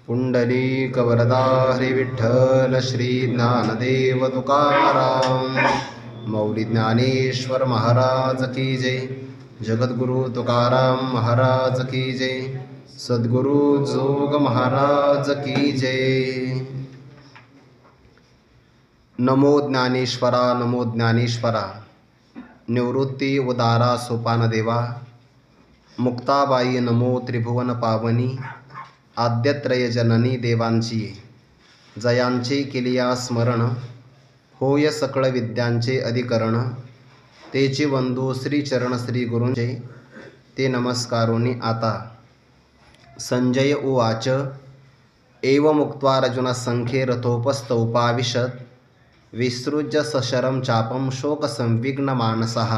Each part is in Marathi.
पुंडलीकवरदा हरी विठ्ठल श्री ज्ञानदेव तुकाराम मौली ज्ञानेश्वर महाराज की जय। जगद्गुरु तुकाराम महाराज की जय। सद्गुरु जोग महाराज की जय। नमो ज्ञानेश्वरा नमो ज्ञानेश्वरा। निवृत्ती उदारा सोपान देवा। मुक्ताबाई नमो त्रिभुवन पावनी। आद्यत्रय जननी देवांची जयांचे केलिया स्मरण। होय सकळ विद्यांचे अधिकरण। तेचे वंदू श्री चरण श्री गुरूंचे ते नमस्कारोनी आता। संजय उवाच एव मुक्त्वा अर्जुन संख्ये रथोपस्थ उपाविशत। विसृज्य सशरं चापं शोक संविघ्न मानसः।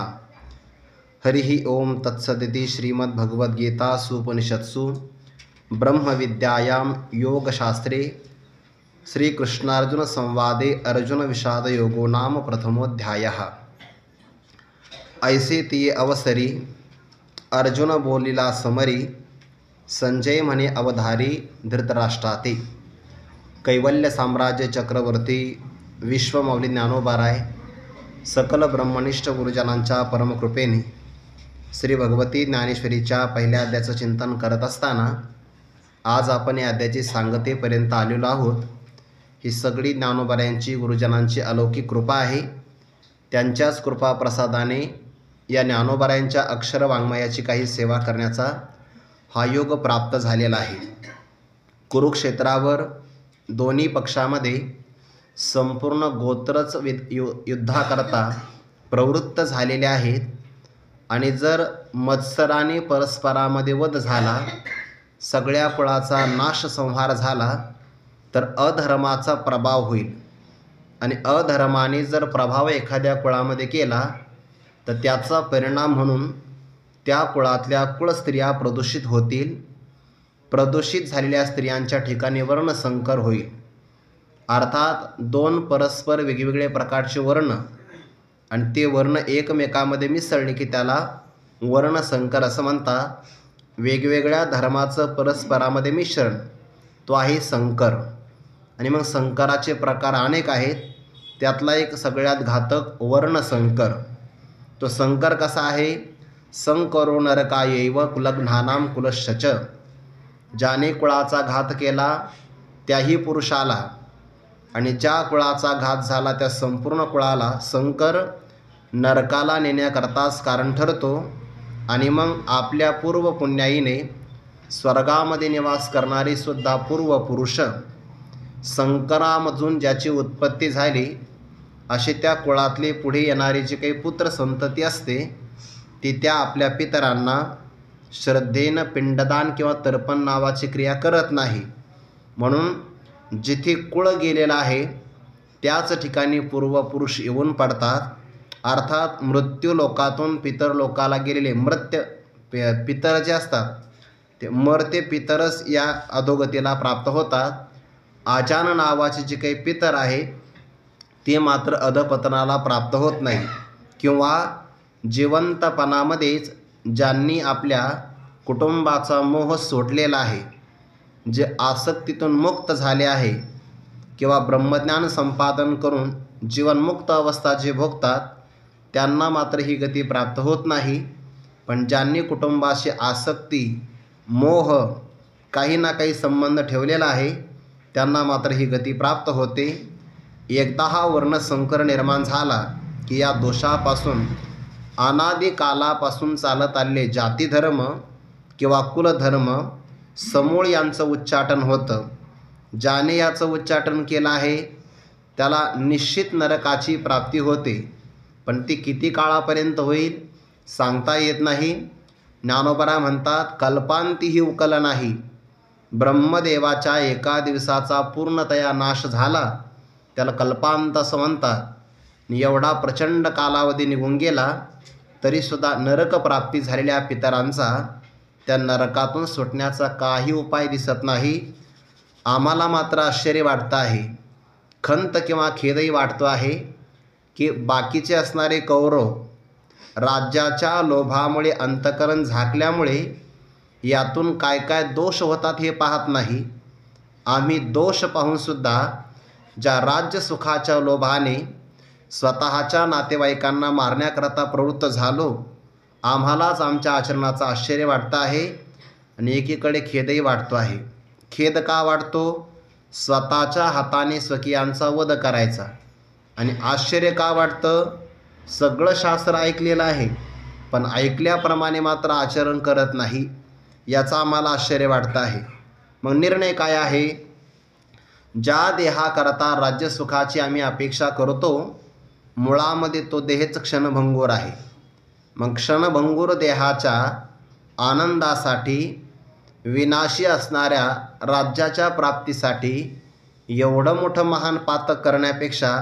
हरिः ओम तत्सदिति श्रीमद्भगवद्गीतासूपनिषत्सु ब्रह्मविद्यायां योगशास्त्रे श्रीकृष्णार्जुन संवादे अर्जुन विषाद योगो नाम प्रथमोऽध्यायः। ऐसे तिये अवसरी अर्जुन बोलिला समरी। संजय म्हणे अवधारी धृतराष्ट्राते। कैवल्य साम्राज्य चक्रवर्ती विश्वमौली ज्ञानोबाराय सकल ब्रह्मनिष्ठ गुरुजनांच्या परमकृपेने श्री भगवती ज्ञानेश्वरीच्या पहिल्या अध्यायाचं चिंतन करत असताना आज आपण या अध्यायाची सांगतेपर्यंत आलेलो आहोत। ही सगळी ज्ञानोबारायांची गुरुजनांची अलौकिक कृपा आहे। त्यांच्याच कृपा प्रसादाने या ज्ञानोबारायांच्या अक्षर वाङ्मयाची काही सेवा करण्याचा हा योग प्राप्त झालेला आहे। कुरुक्षेत्रावर दोन्ही पक्षामध्ये संपूर्ण गोत्रच युद्धाकरता प्रवृत्त झालेले आहेत आणि जर मत्सराने परस्परामध्ये वध झाला, सगळ्या कुळाचा नाश संहार झाला तर अधर्माचा प्रभाव होईल आणि अधर्माने जर प्रभाव एखाद्या कुळामध्ये केला तर त्याचा परिणाम म्हणून त्या कुळातल्या कुळस्त्रिया प्रदूषित होतील। प्रदूषित झालेल्या स्त्रियांच्या ठिकाणी वर्णसंकर होईल। अर्थात दोन परस्पर वेगवेगळे प्रकारचे वर्ण आणि ते वर्ण एकमेकांमध्ये मिसळले की त्याला वर्णसंकर असं म्हणतात। वेगवेगळ्या धर्माचं परस्परामध्ये मिश्रण तो आहे संकर। आणि मग संकराचे प्रकार अनेक आहेत, त्यातला एक सगळ्यात घातक वर्णसंकर। तो संकर कसा आहे? संकरो नरकायैव कुलघ्नानां कुलश्च। ज्याने कुळाचा घात केला त्याही पुरुषाला आणि ज्या कुळाचा घात झाला त्या संपूर्ण कुळाला संकर नरकाला नेण्याकरताच कारण ठरतो। आणि मग आपल्या पूर्व पुण्याईने स्वर्गामध्ये निवास करणारी सुद्धा पूर्व पुरुष संकरामधून ज्याची उत्पत्ती झाली अशी त्या कुळातले पुढे येणारी जी काही पुत्र संतती असते ती त्या आपल्या पितरांना श्रद्धेनं पिंडदान किंवा तर्पण नावाची क्रिया करत नाही। म्हणून जिथे कुळ गेलेला आहे त्याच ठिकाणी पूर्वपुरुष येऊन पडतात। अर्थात मृत्यू लोकातून पितर लोकाला गेलेले पितर जे असतात ते मरते पितरच या अधोगतीला प्राप्त होतात। आजान नावाचे जे काही पितर आहे ते मात्र अधपतनाला प्राप्त होत नाही किंवा जिवंतपणामध्येच ज्यांनी आपल्या कुटुंबाचा मोह सोडलेला आहे, जे आसक्तीतून मुक्त झाले आहे किंवा ब्रह्मज्ञान संपादन करून जीवनमुक्त अवस्था जे भोगतात त्यांना मात्र ही गती प्राप्त होत नाही। पण ज्यांनी कुटुंबाशी आसक्ती मोह काही ना काही संबंध ठेवलेला आहे त्यांना मात्र ही गती प्राप्त होते। एकदा हा वर्णसंकर निर्माण झाला की या दोषापासून अनादी कालापासून चालत आलेले जातीधर्म किंवा कुलधर्म समूळ यांचं उच्चाटन होतं। ज्याने याचं उच्चाटन केलं आहे त्याला निश्चित नरकाची प्राप्ती होते, पण ती किती काळापर्यंत होईल सांगता येत नाही। ज्ञानोबा म्हणतात कल्पांतीही उकल नाही। ब्रह्मदेवाच्या एका दिवसाचा पूर्णतया नाश झाला त्याला कल्पांत असं म्हणतात। एवढा प्रचंड कालावधी निघून गेला तरीसुद्धा नरक प्राप्ती झालेल्या पितरांचा त्या नरकातून सुटण्याचा काही उपाय दिसत नाही। आम्हाला मात्र आश्चर्य वाटतं आहे, खंत किंवा खेदही वाटतो आहे की बाकीचे असणारे कौरव राज्याच्या लोभामुळे अंतःकरण झाकल्यामुळे यातून काय काय दोष होतात हे पाहत नाही. आम्ही दोष पाहूनसुद्धा ज्या राज्यसुखाच्या लोभाने स्वतःच्या नातेवाईकांना मारण्याकरता प्रवृत्त झालो, आम्हालाच आमच्या आचरणाचं आश्चर्य वाटतं आहे आणि एकीकडे खेदही वाटतो आहे. खेद का वाटतो? स्वतःच्या हाताने स्वकीयांचा वध करायचा. आणि आश्चर्य का वाटतं? सगळं शास्त्र ऐकलेलं आहे, पण ऐकल्याप्रमाणे मात्र आचरण करत नाही, याचं आम्हाला आश्चर्य वाटतं आहे. मग निर्णय काय आहे? ज्या देहाकरता राज्यसुखाची आम्ही अपेक्षा करतो, मुळामध्ये तो देहच क्षणभंगूर आहे. मग क्षणभंगूर देहाच्या आनंदासाठी, विनाशी असणाऱ्या राज्याच्या प्राप्तीसाठी एवढं मोठं महान पातक करण्यापेक्षा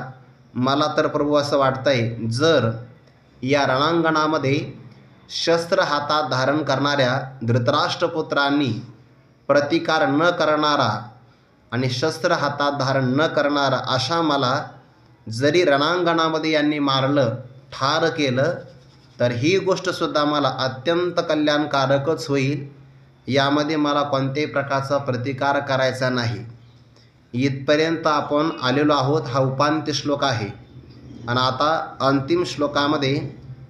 मला तर प्रभू असं वाटतंय, जर या रणांगणामध्ये शस्त्र हातात धारण करणाऱ्या धृतराष्ट्रपुत्रांनी प्रतिकार न करणारा आणि शस्त्र हातात धारण न करणारा अशा मला जरी रणांगणामध्ये यांनी मारलं, ठार केलं, तर ही गोष्टसुद्धा मला अत्यंत कल्याणकारकच होईल. यामध्ये मला कोणत्याही प्रकारचा प्रतिकार करायचा नाही. इथपर्यंत आपण आलेलो आहोत. हा उपांत्य श्लोक आहे. आणि आता अंतिम श्लोकामध्ये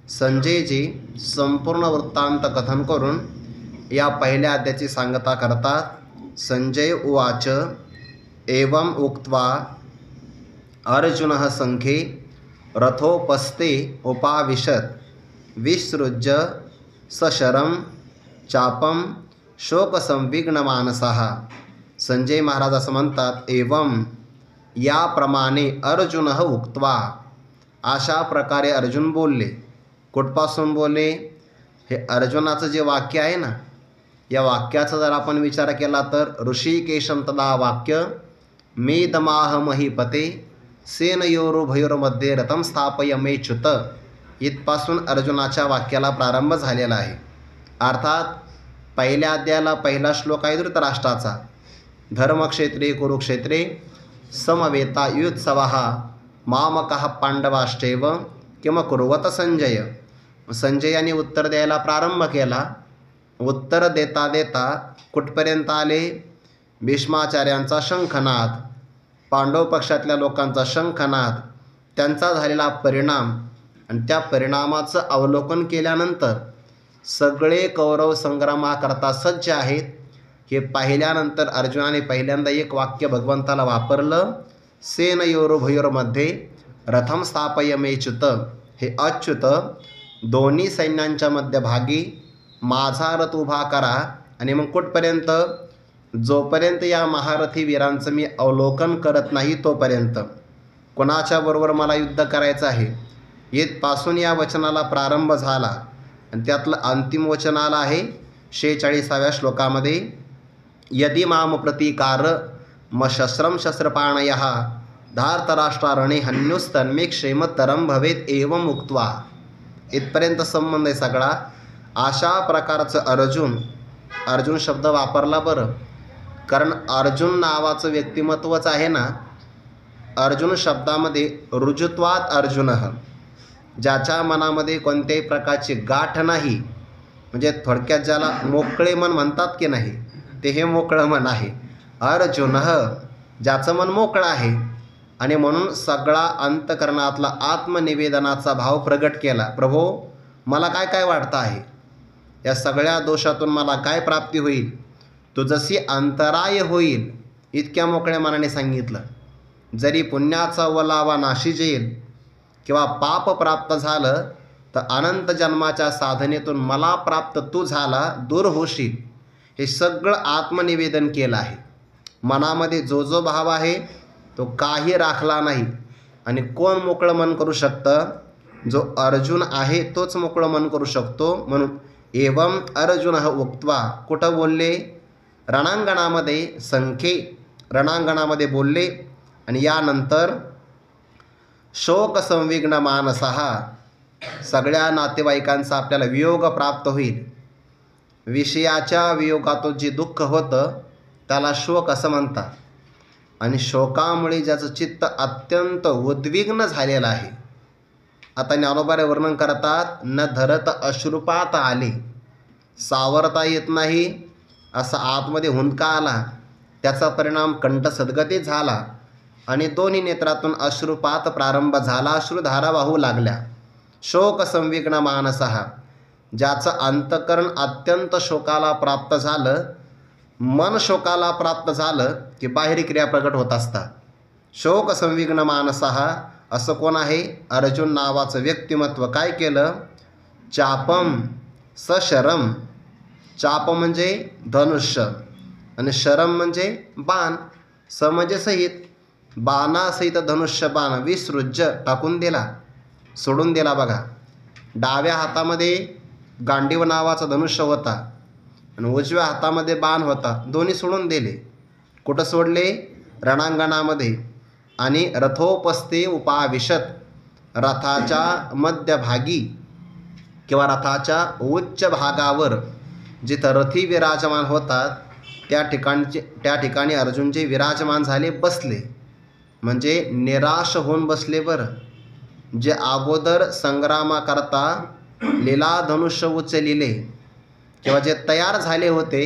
संजयजी संपूर्ण वृत्तांत कथन करून या पहिल्या अध्यायाची सांगता करतात. संजय उवाच एवं उक्त्वा अर्जुनः संखे रथोपस्थे उपाविशत् विसृज्य सशरं चापं शोकसंविघ्नमानसः. संजय महाराज असं म्हणतात, एवं याप्रमाणे अर्जुनः उक्त्वा, अशा प्रकारे अर्जुन बोलले. कुठपासून बोलले? हे अर्जुनाचं जे वाक्य आहे ना, या वाक्याचा जर आपण विचार केला तर ऋषिकेशं तदा वाक्य मेदमाह महीपते सेनयोरुभयोर्मध्ये रथं स्थापय मेच्युत, इथपासून अर्जुनाच्या वाक्याला प्रारंभ झालेला आहे. अर्थात पहिल्या अध्यायाला पहिला श्लोक आहे धृतराष्ट्राचा. धर्मक्षेत्रे कुरुक्षेत्रे समवेता युत्सवः मामकः पांडवाश्चैव किमकुर्वत संजय. संजयाने उत्तर द्यायला प्रारंभ केला. उत्तर देता देता कुठपर्यंत आले? भीष्माचार्यांचा शंखनाद, पांडव पक्षातल्या लोकांचा शंखनाद, त्यांचा झालेला परिणाम आणि त्या परिणामाचं अवलोकन केल्यानंतर सगळे कौरव संग्रामाकरता सज्ज आहेत हे पाहिल्यानंतर अर्जुनाने पहिल्यांदा एक वाक्य भगवंताला वापरलं, सेनयोरुभयोर्मध्ये रथं स्थापय मेच्युत. हे अच्युत, दोन्ही सैन्यांच्या मध्यभागी माझा रथ उभा करा. आणि मग कुठपर्यंत? जोपर्यंत या महारथी वीरांचं मी अवलोकन करत नाही तोपर्यंत. कोणाच्या बरोबर मला युद्ध करायचं आहे? येथपासून या वचनाला प्रारंभ झाला आणि त्यातलं अंतिम वचन आलं आहे 46व्या श्लोकामध्ये, यदि माम प्रतिकार मशस्त्रं शस्त्रपाणयः धार्तराष्ट्रारणे हन्युस्तन्मे क्षेमतरं भवेत एवं उक्त्वा. इथपर्यंत संबंध आहे सगळा. अशा प्रकारचं अर्जुन शब्द वापरला बरं, कारण अर्जुन नावाचं व्यक्तिमत्वच आहे ना. अर्जुन शब्दामध्ये रुजुत्वात अर्जुनः, ज्याच्या मनामध्ये कोणत्याही प्रकारची गाठ नाही, म्हणजे थोडक्यात ज्याला मोकळे मन म्हणतात की नाही, ते हे मोकळं मन आहे. अर्जुनः, ज्याचं मन मोकळं आहे. आणि म्हणून सगळा अंतकरणातला आत्मनिवेदनाचा भाव प्रगट केला. प्रभो, मला काय काय वाटतं आहे, या सगळ्या दोषातून मला काय प्राप्ती होईल, तू जशी अंतराय होईल इतक्या मोकळ्या मनाने सांगितलं. जरी पुण्याचा ओलावा नाशी जाईल किंवा पाप प्राप्त झालं तर अनंत जन्माच्या साधनेतून मला प्राप्त तू झाला, दूर होशील, हे सगळं आत्मनिवेदन केलं आहे. मनामध्ये जो जो भाव आहे तो काही राखला नाही. आणि कोण मोकळं मन करू शकतं? जो अर्जुन आहे तोच मोकळं मन करू शकतो. म्हणून एवं अर्जुनः उक्त्वा, कुठं बोलले? रणांगणामध्ये, संखे रणांगणामध्ये बोलले. आणि यानंतर शोकसंविघ्न मानसः, सगळ्या नातेवाईकांचा आपल्याला वियोग प्राप्त होईल. विषयाच्या वियोगातून जे दुःख होतं त्याला शोक असं म्हणतात. आणि शोकामुळे ज्याचं चित्त अत्यंत उद्विग्न झालेलं आहे. आता ज्ञानोबारे वर्णन करतात, न धरत अश्रुपात आले. सावरता येत नाही असा आतमध्ये हुंदका आला. त्याचा परिणाम कंठ सद्गतीत झाला आणि दोन्ही नेत्रातून अश्रुपात प्रारंभ झाला. अश्रुधारा वाहू लागल्या. शोक संविग्न मानसः, ज्याचं अंतःकरण अत्यंत शोकाला प्राप्त झालं, मन शोकाला प्राप्त झालं की बाहेरी क्रिया प्रकट होत असतात. शोक संविग्न मानसः असं कोण आहे? अर्जुन नावाचं व्यक्तिमत्व. काय केलं? चापम सशरम. चाप म्हणजे धनुष्य आणि शरम म्हणजे बाण. स म्हणजे सहित, बाणासहित धनुष्य बाण विसृज्य टाकून दिला, सोडून दिला. बघा, डाव्या हातामध्ये गांडीव नावाचा धनुष्य होता आणि उजव्या हातामध्ये बाण होता. दोन्ही सोडून दिले. कुठं सोडले? रणांगणामध्ये. आणि रथोपस्थे उपाविशत, रथाच्या मध्यभागी किंवा रथाच्या उच्च भागावर जिथं रथी विराजमान होतात त्या ठिकाणी अर्जुनजी विराजमान झाले, बसले. म्हणजे निराश होऊन बसले. बरं, जे अगोदर संग्रामाकरता लीला धनुष्य उचलिले किंवा जे तयार झाले होते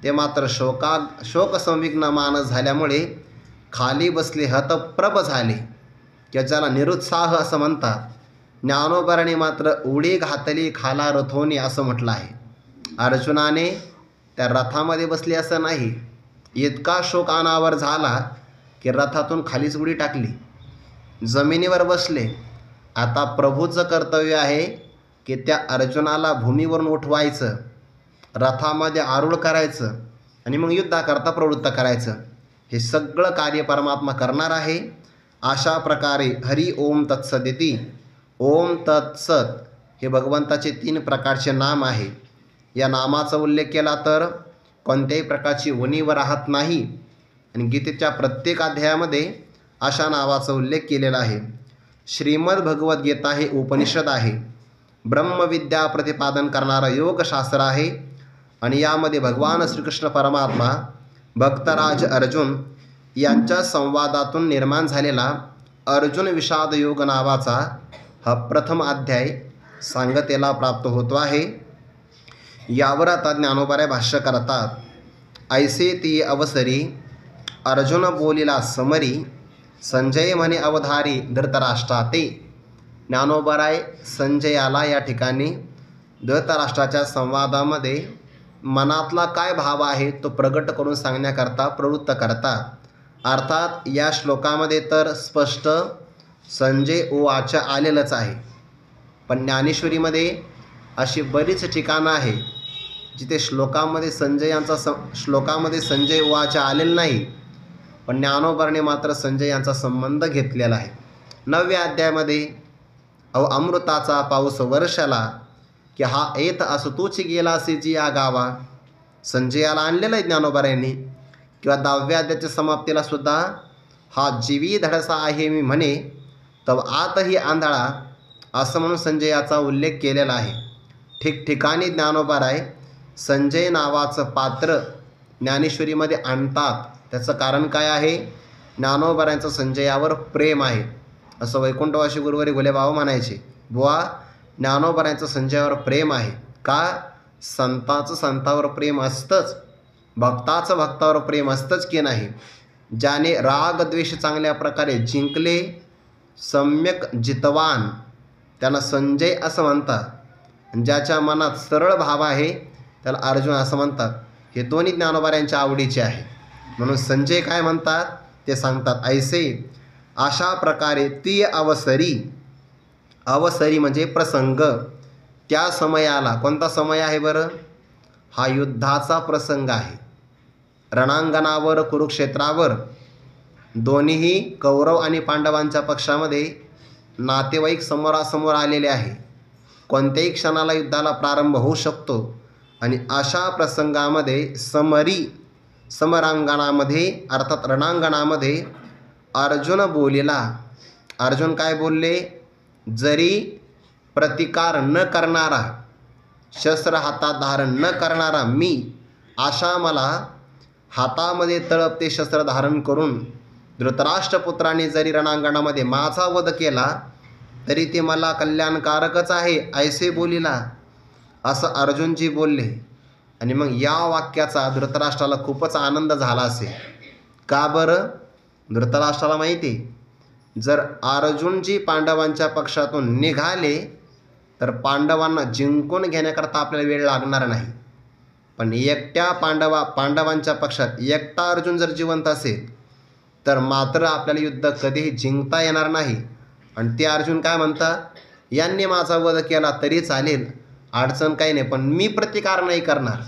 ते मात्र शोक संविग्न मानस झाल्यामुळे खाली बसले, हतप्रभ झाले किंवा ज्याला निरुत्साह असं म्हणतात. ज्ञानोबराने मात्र उडी घातली खाला रथोनी असं म्हटलं आहे. अर्जुनाने त्या रथामध्ये बसले असं नाही, इतका शोक अनावर झाला की रथातून खालीच उडी टाकली, जमिनीवर बसले. आता प्रभूचं कर्तव्य आहे की त्या अर्जुनाला भूमीवरून उठवायचं, रथामध्ये आरूढ करायचं आणि मग युद्धाकरता प्रवृत्त करायचं. हे सगळं कार्य परमात्मा करणार आहे. अशा प्रकारे हरी ओम तत्सदिती, ओम तत्सत हे भगवंताचे 3 प्रकारचे नाम आहे. या नामाचा उल्लेख केला तर कोणत्याही प्रकारची उणीव राहत नाही. आणि गीतेच्या प्रत्येक अध्यायामध्ये अशा नावाचा उल्लेख केलेला आहे. श्रीमद भगवद्गीता हे उपनिषद आहे, ब्रह्मविद्या प्रतिपादन करणारं योगशास्त्र आहे. आणि यामध्ये भगवान श्रीकृष्ण परमात्मा भक्तराज अर्जुन यांच्या संवादातून निर्माण झालेला अर्जुन विषाद योग नावाचा हा प्रथम अध्याय सांगतेला प्राप्त होतो आहे. यावर आता ज्ञानोबाराय भाष्य करतात. ऐसे ती अवसरी अर्जुन बोलिला समरी, संजय म्हणे अवधारी धृतराष्ट्राते. ज्ञानोबाराय संजयाला या ठिकाणी धृतराष्ट्राच्या संवादामध्ये मनातला काय भाव आहे तो प्रगट करून सांगण्याकरता प्रवृत्त करतात. अर्थात या श्लोकामध्ये तर स्पष्ट संजय उवाच आलेलंच आहे, पण ज्ञानेश्वरीमध्ये अशी बरीच ठिकाणं आहे जिथे श्लोकामध्ये संजय उवाच आलेलं नाही, पण ज्ञानोबाने मात्र संजय यांचा संबंध घेतलेला आहे. 9व्या अध्यायामध्ये अमृताचा पाऊस वर्षाला की हा येत असो तूच गेलासी जी या गावा, संजयाला आणलेलं आहे ज्ञानोबारायांनी. किंवा 10व्या अध्यायाच्या समाप्तीला सुद्धा हा जीवी धडसा आहे मी म्हणे तव आतही आंधळा असं म्हणून संजयाचा उल्लेख केलेला आहे. ठिकठिकाणी ज्ञानोबाराय संजय नावाचं पात्र ज्ञानेश्वरीमध्ये आणतात. त्याचं कारण काय आहे? ज्ञानोबारायांचं संजयावर प्रेम आहे असं वैकुंठवासी गुरुवारी घुलेबाबा म्हणायचे. बुवा, ज्ञानोबारायांचं संजयावर प्रेम आहे का? संताचं संतावर प्रेम असतंच, भक्ताचं भक्तावर प्रेम असतंच की नाही. ज्याने राग द्वेष चांगल्या प्रकारे जिंकले, सम्यक जितवान, त्याला संजय असं म्हणतात. ज्याच्या मनात सरळ भाव आहे त्याला अर्जुन असं म्हणतात. हे दोन्ही ज्ञानोबारायांच्या आवडीचे आहे. म्हणून संजय काय म्हणतात ते सांगतात. ऐसे अशा प्रकारे ती अवसरी, अवसरी म्हणजे प्रसंग, त्या समयाला. कोणता समय आहे बरं? हा युद्धाचा प्रसंग आहे. रणांगणावर कुरुक्षेत्रावर दोन्हीही कौरव आणि पांडवांच्या पक्षामध्ये नातेवाईक समोरासमोर आलेले आहे. कोणत्याही क्षणाला युद्धाला प्रारंभ होऊ शकतो. आणि अशा प्रसंगामध्ये समरांगणामध्ये अर्थात रणांगणामध्ये अर्जुन बोलिला. अर्जुन काय बोलले? जरी प्रतिकार न करणारा, शस्त्र हातात धारण न करणारा मी, अशा मला हातामध्ये तळपते शस्त्र धारण करून धृतराष्ट्रपुत्राने जरी रणांगणामध्ये माझा वध केला तरी ते मला कल्याणकारकच आहे ऐसे बोलिला, असं अर्जुनजी बोलले. आणि मग या वाक्याचा धृतराष्ट्राला खूपच आनंद झाला असेल. का बरं? धृतराष्ट्राला माहिती आहे, जर अर्जुनजी पांडवांच्या पक्षातून निघाले तर पांडवांना जिंकून घेण्याकरता आपल्याला वेळ लागणार नाही. पण एकट्या पांडवांच्या पक्षात एकटा अर्जुन जर जिवंत असेल तर मात्र आपल्याला युद्ध कधीही जिंकता येणार नाही. आणि ते अर्जुन काय म्हणतात, यांनी माझा वध केला तरी चालेल, अडचण काही नाही, पण मी प्रतिकार नाही करणार,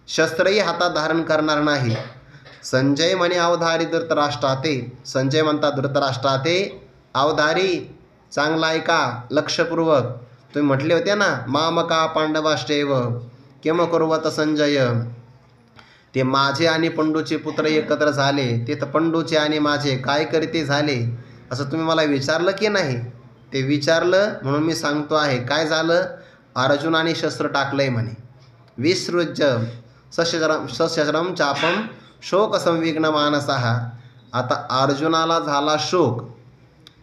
शस्त्रही हातात धारण करणार नाही. संजय म्हणे अवधारी धृतराष्ट्राते. संजय म्हणतात धृतराष्ट्राते अवधारी, चांगला ऐका लक्षपूर्वक. तुम्ही म्हटले होते ना मामका पांडवाश्चैव किम कुर्वत संजय, ते माझे आणि पंडूचे पुत्र एकत्र झाले, ते तर पंडूचे आणि माझे काय करीते झाले, असं तुम्ही मला विचारलं की नाही? ते विचारलं म्हणून मी सांगतो आहे. काय झालं? अर्जुनाने शस्त्र टाकलंय म्हणे. विसृज्य सशस्त्रम चापम शोक संविघ्न मानसः. आता अर्जुनाला झाला शोक,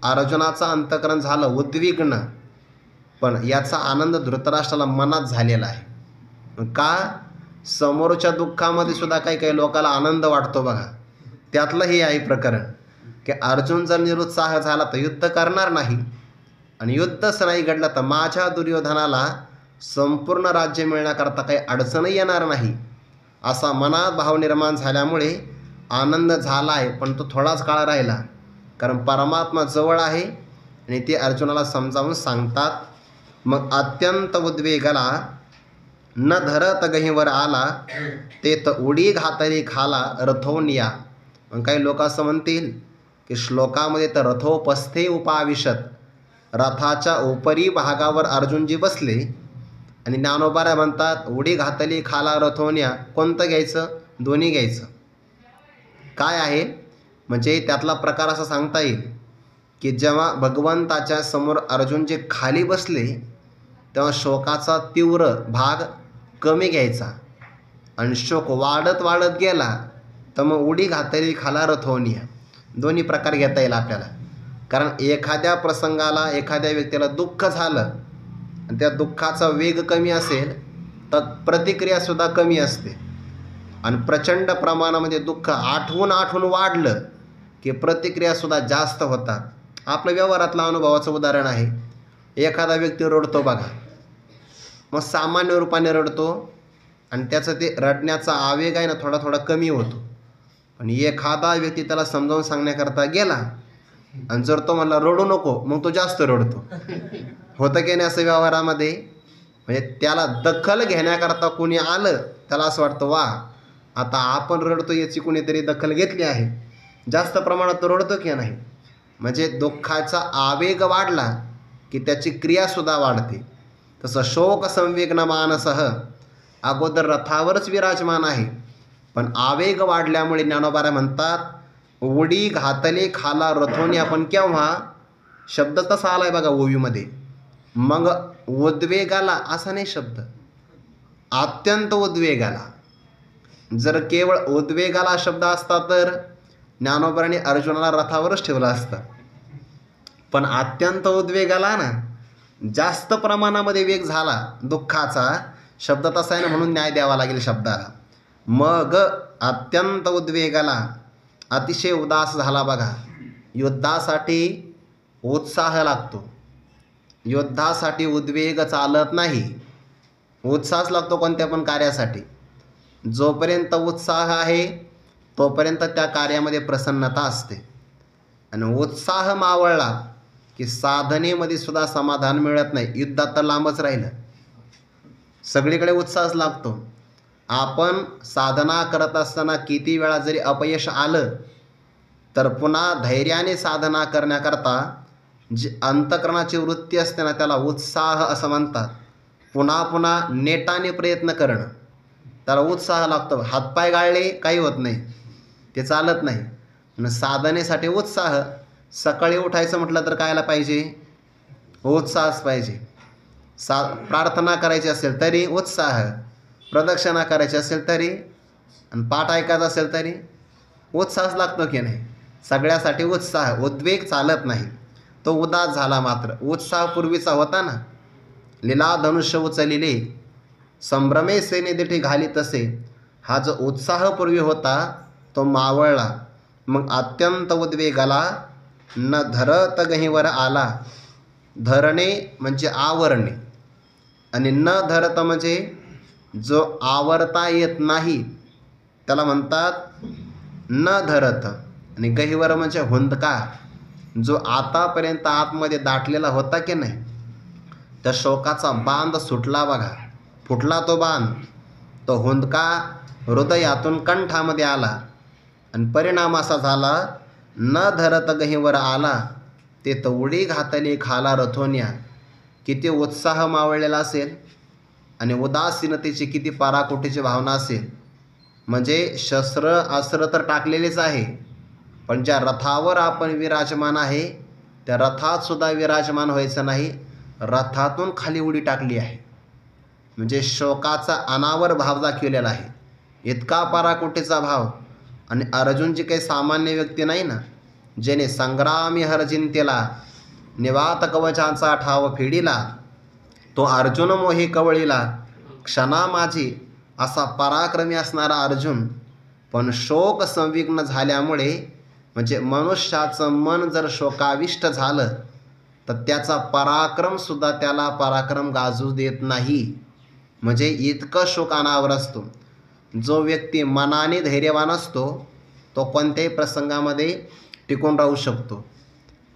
अर्जुनाचं अंतःकरण झालं उद्विग्न, पण याचा आनंद धृतराष्ट्राला मनात झालेला आहे. का? समोरच्या दुःखामध्ये सुद्धा काही काही लोकांना आनंद वाटतो बघा. त्यातलं हे आहे प्रकरण की अर्जुन जर निरुत्साह झाला तर युद्ध करणार नाही, आणि युद्धच नाही घडलं तर माझ्या दुर्योधनाला संपूर्ण राज्य मिळण्याकरता काही अडचणही येणार नाही, असा मनात भाव निर्माण झाल्यामुळे आनंद झाला आहे. पण तो थोडाच काळ राहिला, कारण परमात्मा जवळ आहे आणि ते अर्जुनाला समजावून सांगतात. मग अत्यंत उद्वेगाला न धरत गहीवर आला, ते तर उडी घातली खाला रथोनिया. मग काही लोक असं म्हणतील की श्लोकामध्ये तर रथोपस्थे उपाविशत, रथाच्या उपरी भागावर अर्जुनजी बसले, आणि ज्ञानोबाऱ्या म्हणतात उडी घातली खाला रथोनिया. कोणतं घ्यायचं? दोन्ही घ्यायचं. काय आहे म्हणजे त्यातला प्रकार असा सांगता येईल की जेव्हा भगवंताच्या समोर अर्जुनजी खाली बसले तेव्हा शोकाचा तीव्र भाग कमी घ्यायचा, आणि शोक वाढत वाढत गेला तर मग उडी घातली खाला रथोनिया. दोन्ही प्रकार घेता येईल आपल्याला. कारण एखाद्या प्रसंगाला एखाद्या व्यक्तीला दुःख झालं आणि त्या दुःखाचा वेग कमी असेल तर प्रतिक्रियासुद्धा कमी असते, आणि प्रचंड प्रमाणामध्ये दुःख आठवून वाढलं की प्रतिक्रियासुद्धा जास्त होतात. आपलं व्यवहारातलं अनुभवाचं उदाहरण आहे. एखादा व्यक्ती रडतो बघा, मग सामान्य रूपाने रडतो आणि त्याचं ते रडण्याचा आवेग आहे ना थोडा थोडा कमी होतो. पण एखादा व्यक्ती त्याला समजावून सांगण्याकरता गेला आणि जर तो म्हणला रडू नको, मग तो जास्त रडतो. होतं की नाही असं व्यवहारामध्ये? म्हणजे त्याला दखल घेण्याकरता कोणी आलं त्याला असं वाटतं वा आता आपण रडतो याची कोणीतरी दखल घेतली आहे, जास्त प्रमाणात तो रडतो की नाही. म्हणजे दुःखाचा आवेग वाढला की त्याची क्रियासुद्धा वाढते. तसं शोक संविघ्न मानसः अगोदर रथावरच विराजमान आहे, पण आवेग वाढल्यामुळे ज्ञानोबाऱ्या म्हणतात उडी घातले खाला रथोनिया. पण केव्हा? शब्द तसा आलाय बघा ओवीमध्ये. मग उद्वेगाला असा नाही शब्द, अत्यंत उद्वेगाला. जर केवळ उद्वेगाला शब्द असता तर ज्ञानोबाने अर्जुनाला रथावरच ठेवलं असतं. पण अत्यंत उद्वेगाला ना, जास्त प्रमाणामध्ये वेग झाला दुःखाचा, शब्द तसा आहे ना, म्हणून न्याय द्यावा लागेल शब्दाला. मग अत्यंत उद्वेगाला, अतिशय उदास झाला बघा. युद्धासाठी उत्साह लागतो, युद्धासाठी उद्वेग चालत नाही, उत्साहच लागतो कोणत्या पण कार्यासाठी. जोपर्यंत उत्साह आहे तोपर्यंत त्या कार्यामध्ये प्रसन्नता असते, आणि उत्साह मावळला की साधनेमध्ये सुद्धा समाधान मिळत नाही. युद्धात तर लांबच राहिलं, सगळीकडे उत्साहच लागतो. आपण साधना करत असताना किती वेळा जरी अपयश आलं तर पुन्हा धैर्याने साधना करण्याकरता जी अंतःकरणाची वृत्ती असते ना त्याला उत्साह असं म्हणतात. पुन्हा पुन्हा नेटाने प्रयत्न करणं त्याला उत्साह लागतो. हातपाय गाळले काही होत नाही, ते चालत नाही. आणि साधनेसाठी उत्साह. सकाळी उठायचं म्हटलं तर कायला पाहिजे? उत्साहच पाहिजे. प्रार्थना करायची असेल तरी उत्साह, प्रदक्षिणा करायची असेल तरी, आणि पाठ ऐकायचा असेल तरी उत्साहच लागतो की नाही? सगळ्यासाठी उत्साह. उद्वेग चालत नाही. तो उदास झाला. मात्र उत्साह पूर्वीचा होता ना. लीला धनुष्य उचलिले, संभ्रमे सेने दिठी घाली तसे हा जो उत्साह पूर्वी होता तो मावळला. मग अत्यंत उद्वेगाला न धरत गहीवर आला. धरणे म्हणजे आवरणे आणि न धरत म्हणजे जो आवरता येत नाही त्याला म्हणतात न धरत. आणि गहीवर म्हणजे हुंदका, जो आतापर्यंत आतमध्ये दाटलेला होता की नाही त्या शोकाचा बांध सुटला बघा, फुटला तो बांध. तो हुंदका हृदयातून कंठामध्ये आला आणि परिणाम असा झाला न धरत गहीवर आला. ते तर उडी घातली खाला रथोन्या. किती उत्साह मावळलेला असेल आणि उदासीनतेची किती पराकोटीची भावना असेल. म्हणजे शस्त्र अस्त्र तर टाकलेलेच आहे, पण ज्या रथावर आपण विराजमान आहे त्या रथात सुद्धा विराजमान व्हायचं नाही, रथातून खाली उडी टाकली आहे. म्हणजे शोकाचा अनावर भाव दाखवलेला आहे, इतका पराकोटीचा भाव. आणि अर्जुन जी काही सामान्य व्यक्ती नाही ना, जेने संग्रामी हरजिंतेला निवात कवचांचा ठाव फेडिला, तो अर्जुन मोही कवळीला क्षणा माझी असा पराक्रमी असणारा अर्जुन. पण शोक संविग्न झाल्यामुळे म्हणजे मनुष्याचं मन जर शोकाविष्ट झालं तर त्याचा पराक्रमसुद्धा त्याला पराक्रम गाजू देत नाही. म्हणजे इतकं शोक अनावर असतो. जो व्यक्ती मनाने धैर्यवान असतो तो कोणत्याही प्रसंगामध्ये टिकून राहू शकतो.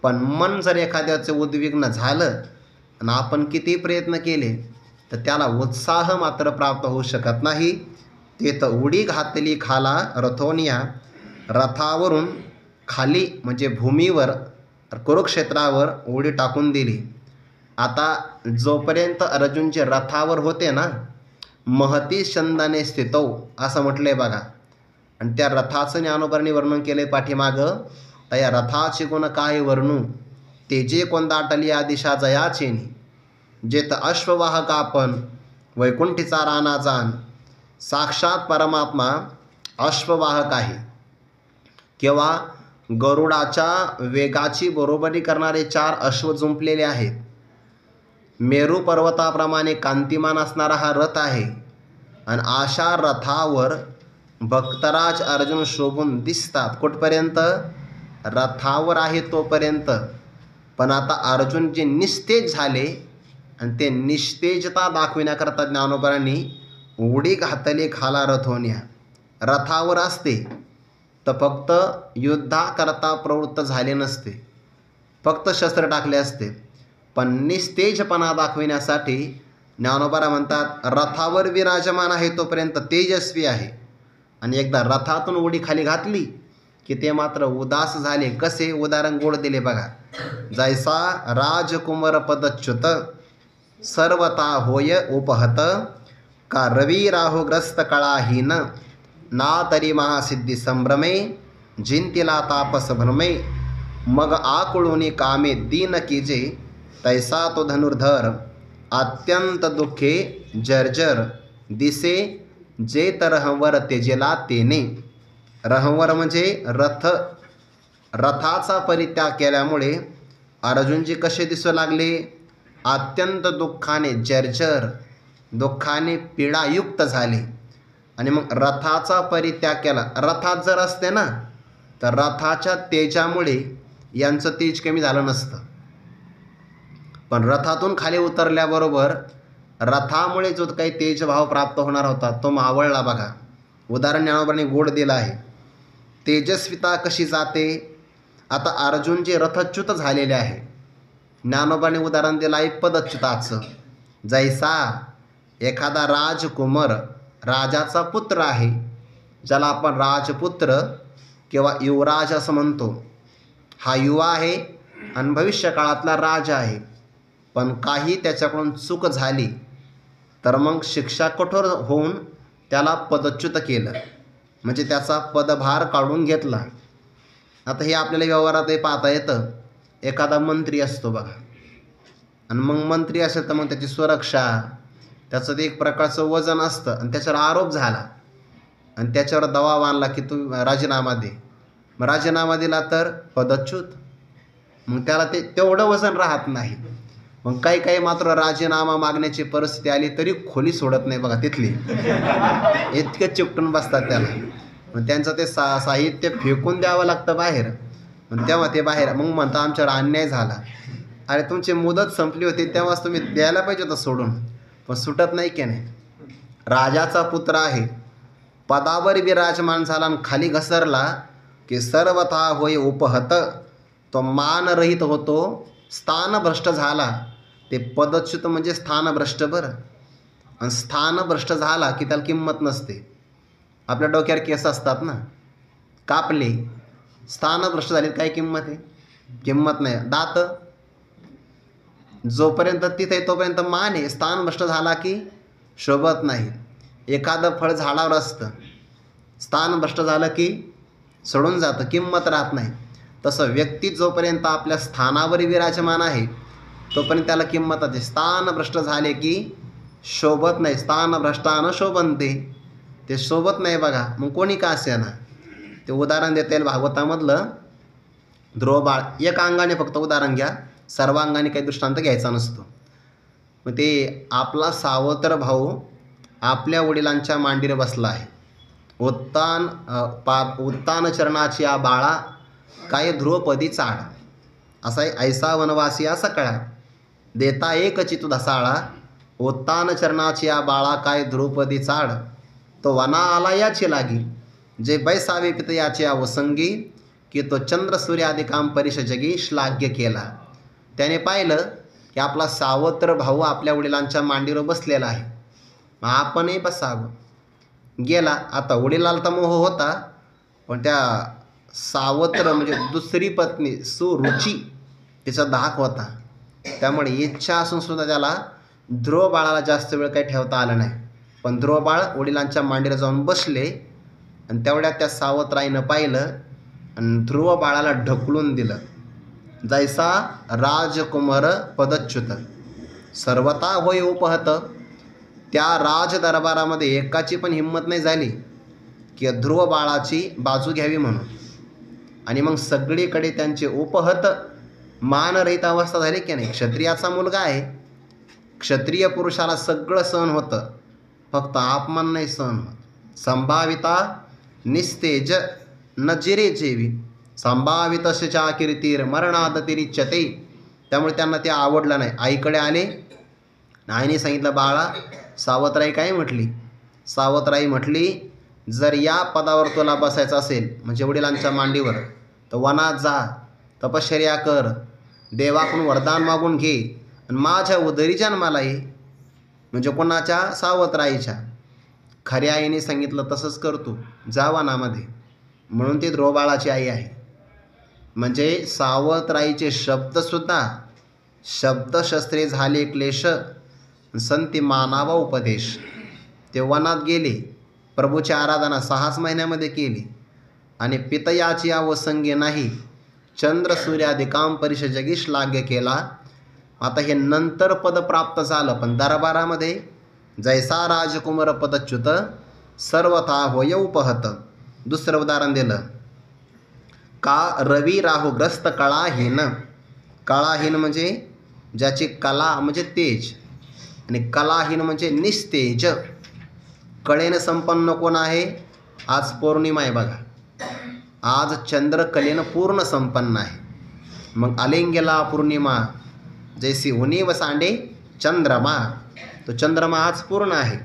पण मन जर एखाद्याचे उद्विग्न झालं आणि आपण किती प्रयत्न केले तर त्याला उत्साह मात्र प्राप्त होऊ शकत नाही. ते तर उडी घातली खाला रथोनिया. रथावरून खाली म्हणजे भूमीवर कुरुक्षेत्रावर उडी टाकून दिली. आता जोपर्यंत अर्जुनचे रथावर होते ना, महती छंदाने स्थितौ असं म्हटलंय बघा. आणि त्या रथाचं ज्ञानोबरणी वर्णन केले पाठीमागं. तर या रथाचे गुण काय वर्णू, तेजे कोंदाटली या दिशा जयाचेनी. जेत अश्ववाहक आपण वैकुंठीचा राणा जाण. साक्षात परमात्मा अश्ववाहक आहे. किंवा गरुडाच्या वेगाची बरोबरी करणारे 4 अश्व जुंपलेले आहेत. मेरू पर्वताप्रमाणे कांतिमान असणारा हा रथ आहे. आणि अशा रथावर भक्तराज अर्जुन शोभून दिसतात. कुठपर्यंत? रथावर आहे तोपर्यंत. पण आता अर्जुन जे निस्तेज झाले आणि ते निस्तेजता दाखविण्याकरता ज्ञानोबरांनी उडी घातली खाला रथोन्या. रथावर असते तर फक्त युद्धाकरता प्रवृत्त झाले नसते, फक्त शस्त्र टाकले असते. पण निस्तेजपणा दाखविण्यासाठी ज्ञानोबा म्हणतात रथावर विराजमान आहे तोपर्यंत तेजस्वी आहे. आणि एकदा रथातून उडी खाली घातली की ते मात्र उदास झाले. कसे? उदाहरण गोड दिले बघा. जैसा राजकुमार पदच्युत सर्वता होय उपहत. का रवी राहुग्रस्त कळाहीन ना तरी महासिद्धी संभ्रमे. जिंतीला तापस भ्रमे मग आकुळूनी कामे दीन कीजे. तैसा तो धनुर्धर अत्यंत दुःखे जर्जर दिसे. जे तर रहंवर तेजेला तेने. रहंवर म्हणजे रथाचा परित्याग केल्यामुळे अर्जुनजी कसे दिसू लागले? अत्यंत दुःखाने जर्जर, दुःखाने पीडायुक्त झाले. आणि मग रथाचा परित्याग केला. रथात जर असते ना तर रथाच्या तेजामुळे यांचं तेज कमी झालं नसतं. पण रथातून खाली उतरल्याबरोबर रथामुळे जो काही तेजभाव प्राप्त होणार होता तो मावळला बघा. उदाहरण ज्ञानोबांनी गोड दिलं आहे. तेजस्विता कशी जाते? आता अर्जुन जे रथच्युत झालेले आहे, ज्ञानोबाने उदाहरण दिलं आहे पदच्युताचं. जैसा एखादा राजकुमार, राजाचा पुत्र आहे, ज्याला आपण राजपुत्र किंवा युवराज असं म्हणतो. हा युवा आहे आणि भविष्यकाळातला राजा आहे. पण काही त्याच्याकडून चूक झाली तर मग शिक्षा कठोर होऊन त्याला पदच्युत केलं, म्हणजे त्याचा पदभार काढून घेतला. आता हे आपल्याला व्यवहारातही पाहता येतं. एखादा मंत्री असतो बघा, आणि मग मंत्री असेल तर मग त्याची सुरक्षा, त्याचं ते एक प्रकारचं वजन असतं. आणि त्याच्यावर आरोप झाला आणि त्याच्यावर दबाव आणला की तू राजीनामा दे. मग राजीनामा दिला तर पदच्युत. मग त्याला ते तेवढं वजन राहत नाही. मग काही काही मात्र राजीनामा मागण्याची परिस्थिती आली तरी खोली सोडत नाही बघा तिथली, इतके चिकटून बसतात त्याला. मग त्यांचं ते साहित्य फेकून द्यावं लागतं बाहेर. मग तेव्हा ते बाहेर मग म्हणता आमच्यावर अन्याय झाला. अरे तुमची मुदत संपली होती तेव्हाच तुम्ही द्यायला पाहिजे होतं सोडून, पण सुटत नाही की नाही. राजाचा पुत्र आहे, पदावर विराजमान झाला आणि खाली घसरला की सर्वथा होय उपहत. तो मानरहित होतो, स्थानभ्रष्ट झाला. ते पदच्युत म्हणजे स्थानभ्रष्ट बरं. आणि स्थानभ्रष्ट झाला की त्याला किंमत नसते. आपल्या डोक्यावर केस असतात ना, कापले, स्थानभ्रष्ट झाले काय किंमत आहे? किंमत नाही. दात जोपर्यंत तिथे तोपर्यंत मान आहे, स्थानभ्रष्ट झाला की शोभत नाही. एखादं फळ झाडावर असतं, स्थानभ्रष्ट झालं की सोडून जातं, किंमत राहत नाही. तसं व्यक्ती जोपर्यंत आपल्या स्थानावर विराजमान आहे तोपर्यंत त्याला किंमत आहे. स्थानभ्रष्ट झाले की शोभत नाही. स्थानभ्रष्टानं शोभनते, ते शोभत नाही बघा. मग कोणी का असे ना, ते उदाहरण देता येईल भागवतामधलं ध्रुवबाळ. एक अंगाने फक्त उदाहरण घ्या, सर्वांगाने काही दृष्टांत घ्यायचा नसतो. मग ते आपला सावत्र भाऊ आपल्या वडिलांच्या मांडीवर बसला आहे. उत्तान चरणाची या बाळा काय ध्रुवपदी चाळ. असा ऐसा वनवासी या सकळा देता एक चितू धसाळा. उत्तान चरणाची या बाळा काय ध्रुवपदी चाळ. तो वना आला याची लागी जे बैसावे पित याची वसंगी. की तो चंद्र सूर्यादिकाम परिश जगी श्लाघ्य केला. त्याने पाहिलं की आपला सावत्र भाऊ आपल्या वडिलांच्या मांडीवर बसलेला आहे, मग आपणही बसावं. गेला. आता वडिलाला तर मोह होता, पण त्या सावत्र म्हणजे दुसरी पत्नी सुरुची तिचा धाक होता. त्यामुळे इच्छा असून सुद्धा त्याला ध्रुव बाळाला जास्त वेळ काही ठेवता आलं नाही. पण ध्रुव बाळ वडिलांच्या मांडीवर जाऊन बसले आणि तेवढ्यात त्या सावत्राईनं पाहिलं आणि ध्रुव बाळाला ढकलून दिलं. जैसा राजकुमार पदच्युत सर्वता होय उपहत. त्या राज दरबारामध्ये एकाची पण हिंमत नाही झाली की ध्रुव बाळाची बाजू घ्यावी म्हणून. आणि मग सगळीकडे त्यांचे उपहत मानरहित अवस्था झाली की नाही. क्षत्रियाचा मुलगा आहे, क्षत्रिय पुरुषाला सगळं सहन होतं, फक्त अपमान नाही सहन होत. संभाविता निस्तेज न जिरे जेवी संभावित शचा कीर्तीर मरणादतिरिच्यते. त्यामुळे त्यांना ते आवडलं नाही. आईकडे आले, आईने सांगितलं बाळा. सावत्राई काय म्हटली? सावत्राई म्हटली जर या पदावर तुला बसायचं असेल म्हणजे वडिलांच्या मांडीवर, तर वनात जा, तपश्चर्या कर, देवाकडून वरदान मागून घे आणि माझ्या उदरी जन्माला ये. म्हणजे कोणाच्या? सावत्राईच्या. खऱ्या आईने सांगितलं तसंच करतो, जा वनामध्ये. म्हणून ती ध्रुवबाळाची आई आहे. म्हणजे सावत्राईचे शब्दसुद्धा शब्दशस्त्रे झाले क्लेश संती मानावा उपदेश. ते वनात गेले, प्रभूची आराधना 6 महिन्यामध्ये केली आणि पितयाची अवसंगी नाही चंद्र सूर्यादिकाम परिश जगी श्लाघ्य केला. आता हे नंतर पद प्राप्त झालं, पण दरबारामध्ये जैसा राजकुमार पदच्युत सर्वथा होय उपहत. दुसरं उदाहरण दिलं का रवी राहुग्रस्त कळाहीन. कळाहीन म्हणजे ज्याची कला म्हणजे तेज, आणि कलाहीन म्हणजे निस्तेज. कळेनं संपन्न कोण आहे? आज पौर्णिमा आहे बघा, आज चंद्र कलेनं पूर्ण संपन्न आहे. मग अलिंगेला पौर्णिमा जैसी उनी व सांडे चंद्रमा. तो चंद्रमा आज पूर्ण आहे,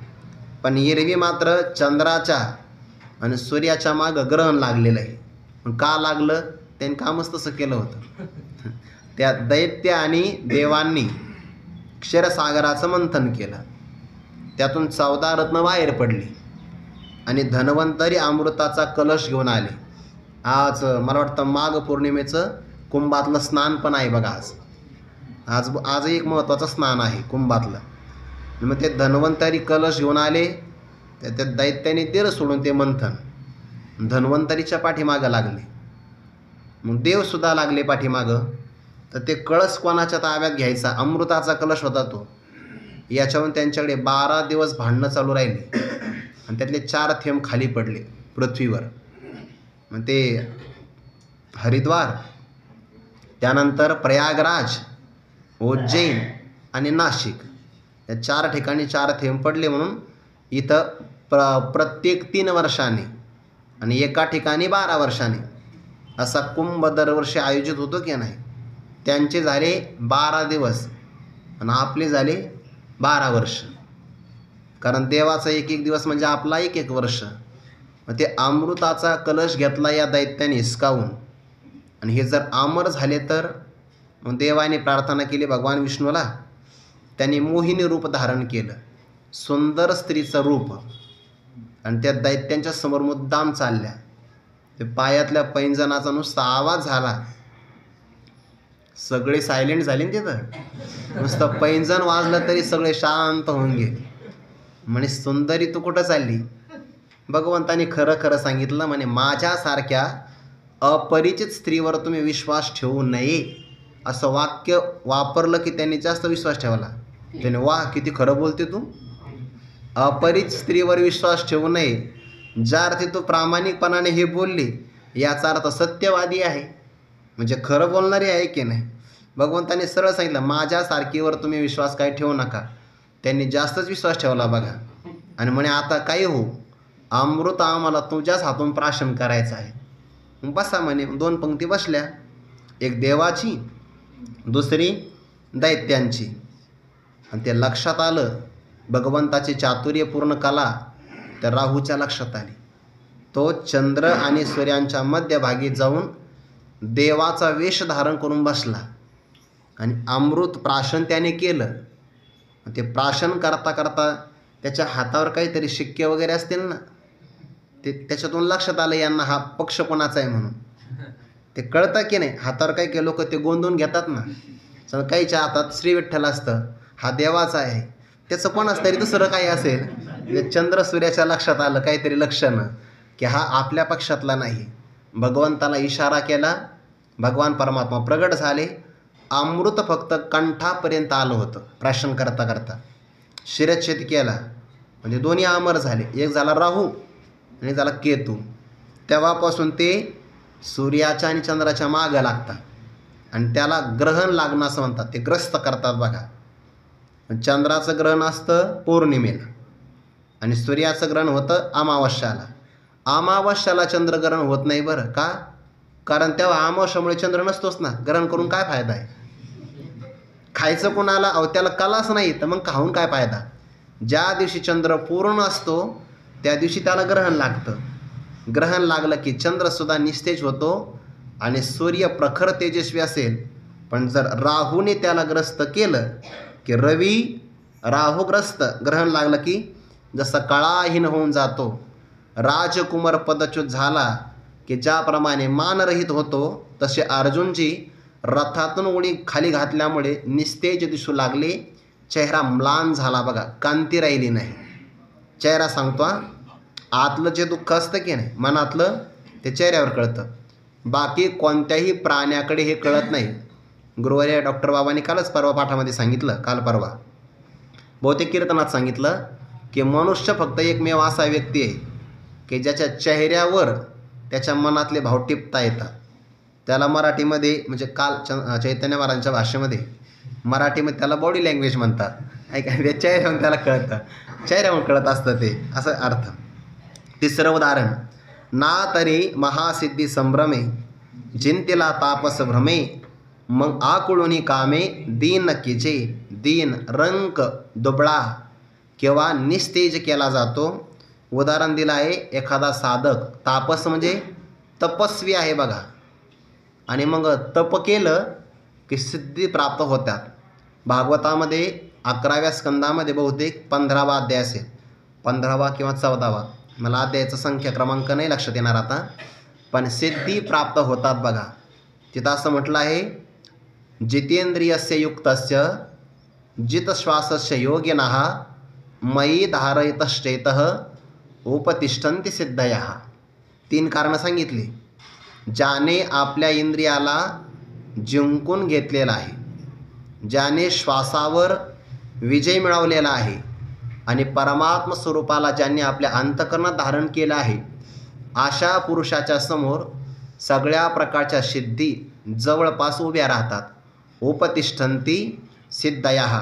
पण एरवी मात्र चंद्राच्या आणि सूर्याच्या मागं ग्रहण लागलेलं आहे. पण का लागलं? त्यांनी कामच तसं केलं होतं. त्या दैत्य आणि देवांनी क्षीरसागराचं मंथन केलं, त्यातून 14 रत्न बाहेर पडली आणि धन्वंतरी अमृताचा कलश घेऊन आले. आज मला वाटतं माघ पौर्णिमेचं कुंभातलं स्नान पण आहे बघा. आज एक महत्त्वाचं स्नान आहे कुंभातलं. मग ते धन्वंतरी कलश घेऊन आले, त्या दैत्याने दिलं सोडून ते मंथन, धन्वंतरीच्या पाठीमागं लागले. मग देवसुद्धा लागले पाठीमागं. तर ते कळस कोणाच्या ताब्यात घ्यायचा? अमृताचा कलश होता तो. याच्यावरून त्यांच्याकडे 12 दिवस भांडणं चालू राहिली आणि त्यातले 4 थेंब खाली पडले पृथ्वीवर. मग ते हरिद्वार, त्यानंतर प्रयागराज, उज्जैन आणि नाशिक या 4 ठिकाणी 4 थेंब पडले. म्हणून इथं प्रत्येक 3 वर्षाने आणि एका ठिकाणी 12 वर्षाने असा कुंभ दरवर्षी आयोजित होतो की नाही. त्यांचे झाले 12 दिवस आणि आपले झाले 12 वर्ष. कारण देवाचा एक एक दिवस म्हणजे आपला एक एक वर्ष. मग ते अमृताचा कलश घेतला या दैत्याने हिसकावून आणि हे जर अमर झाले तर मग देवाने प्रार्थना केली भगवान विष्णूला. त्यांनी मोहिनी रूप धारण केलं, सुंदर स्त्रीचं रूप, आणि त्या दैत्यांच्या समोर मुद्दाम चालल्या. ते पायातल्या पैंजणाचा नुसता आवाज झाला, सगळे सायलेंट झाले ना तिथं. नुसतं पैंजण वाजलं तरी सगळे शांत होऊन गेले. म्हणे सुंदरी तू कुठं चालली. भगवंताने खरं खरं सांगितलं. म्हणे माझ्यासारख्या अपरिचित स्त्रीवर तुम्ही विश्वास ठेवू नये असं वाक्य वापरलं की त्यांनी जास्त विश्वास ठेवला. त्याने वा किती खरं बोलते तू. अपरिचित स्त्रीवर विश्वास ठेवू नये, ज्या अर्थी तू प्रामाणिकपणाने हे बोलली याचा अर्थ सत्यवादी आहे, म्हणजे खरं बोलणारी आहे की नाही. भगवंताने सरळ सांगितलं माझ्यासारखीवर तुम्ही विश्वास काही ठेवू नका. त्यांनी जास्तच विश्वास ठेवला बघा. आणि म्हणे आता काही हो, अमृत आम्हाला तुझ्याच हातून प्राशन करायचं आहे. बसा म्हणे. 2 पंक्ती बसल्या, एक देवाची दुसरी दैत्यांची. आणि ते लक्षात आलं भगवंताची चातुर्यपूर्ण कला त्या राहूच्या लक्षात आली. तो चंद्र आणि सूर्यांच्या मध्यभागी जाऊन देवाचा वेश धारण करून बसला आणि अमृत प्राशन त्याने केलं. ते प्राशन करता करता त्याच्या हातावर काहीतरी शिक्के वगैरे असतील ना, ते त्याच्यातून लक्षात आलं यांना हा पक्ष कोणाचा आहे म्हणून. ते कळतं की नाही. हातावर काही काही लोक ते गोंधून घेतात ना. समजा काहीच्या हातात श्री विठ्ठल असतं, हा देवाचा आहे, त्याचं कोणाच तरी दुसरं काही असेल. चंद्र सूर्याच्या लक्षात आलं काहीतरी लक्षणं की हा आपल्या पक्षातला नाही. भगवंताला इशारा केला, भगवान परमात्मा प्रगट झाले. अमृत फक्त कंठापर्यंत आलं होतं प्राशन करता करता. शिरच्छेद केला म्हणजे दोन्ही अमर झाले. एक झाला राहू आणि झाला केतू. तेव्हापासून ते सूर्याच्या आणि चंद्राच्या मागं लागतात आणि त्याला ग्रहण लागणं असं म्हणतात. ते ग्रस्त करतात बघा. चंद्राचं ग्रहण असतं पौर्णिमेला आणि सूर्याचं ग्रहण होतं अमावस्याला. अमावस्याला चंद्रग्रहण होत नाही बरं का, कारण तेव्हा अमावस्यामुळे चंद्र नसतोच ना. ग्रहण करून काय फायदा आहे. खायचं कोणाला, अहो त्याला कलाच नाही तर मग खाऊन काय फायदा. ज्या दिवशी चंद्र पूर्ण असतो त्या दिवशी त्याला ग्रहण लागतं. ग्रहण लागलं की चंद्रसुद्धा निस्तेज होतो आणि सूर्य प्रखर तेजस्वी असेल. पण जर राहूने त्याला ग्रस्त केलं की रवी राहुग्रस्त ग्रहण लागलं की जसं कळाहीन होऊन जातो, राजकुमार पदच्युत झाला की ज्याप्रमाणे मानरहित होतो, तसे अर्जुनजी रथातून उडी खाली घातल्यामुळे निस्तेज दिसू लागले. चेहरा म्लान झाला बघा, कांती राहिली नाही. चेहरा सांगतो आतलं जे दुःख असतं की नाही मनातलं ते चेहऱ्यावर कळतं. बाकी कोणत्याही प्राण्याकडे हे कळत नाही. गुरुवारी डॉक्टर बाबांनी कालच परवा पाठामध्ये सांगितलं, काल परवा बहुतेक कीर्तनात सांगितलं की मनुष्य फक्त एकमेव असा व्यक्ती आहे की ज्याच्या चेहऱ्यावर त्याच्या मनातले भाव टिपता येतात. त्याला मराठीमध्ये म्हणजे काल चैतन्य महाराजांच्या भाषेमध्ये मराठीमध्ये त्याला बॉडी लँग्वेज म्हणतात. ऐका, ते चेहऱ्यावरून त्याला कळतं, चेहऱ्यावरून कळत असतं ते, असं अर्थ. तिसरं उदाहरण, ना तरी महासिद्धी संभ्रमे जिंतीला तापस भ्रमे मग आकुळूनी कामे दीन किजे दीन रंक दुबळा किंवा निस्तेज केला जातो. उदाहरण दिलं आहे, एखादा साधक तापस म्हणजे तपस्वी आहे बघा, आणि मग तप केलं की सिद्धी प्राप्त होतात. भागवतामध्ये 11व्या स्कंदामध्ये बहुतेक 15वा अध्याय असेल, 15वा किंवा 14वा, मला अध्यायाचा संख्या क्रमांक नाही लक्षात येणार आता, पण सिद्धी प्राप्त होतात बघा. तिथं असं म्हटलं आहे, जितेंद्रियस्य युक्तस्य जितश्वासस्य योगिनः मयी धारयतश्चेतः उपतिष्ठन्ति सिद्धयः. 3 कारणं सांगितली. ज्याने आपल्या इंद्रियाला जिंकून घेतलेला आहे, ज्याने श्वासावर विजय मिळवलेला आहे आणि परमात्म स्वरूपाला ज्यांनी आपल्या अंतःकरणात धारण केलं आहे, अशा पुरुषाच्या समोर सगळ्या प्रकारच्या सिद्धी जवळपास उभ्या राहतात. उपतिष्ठन्ति सिद्धयः,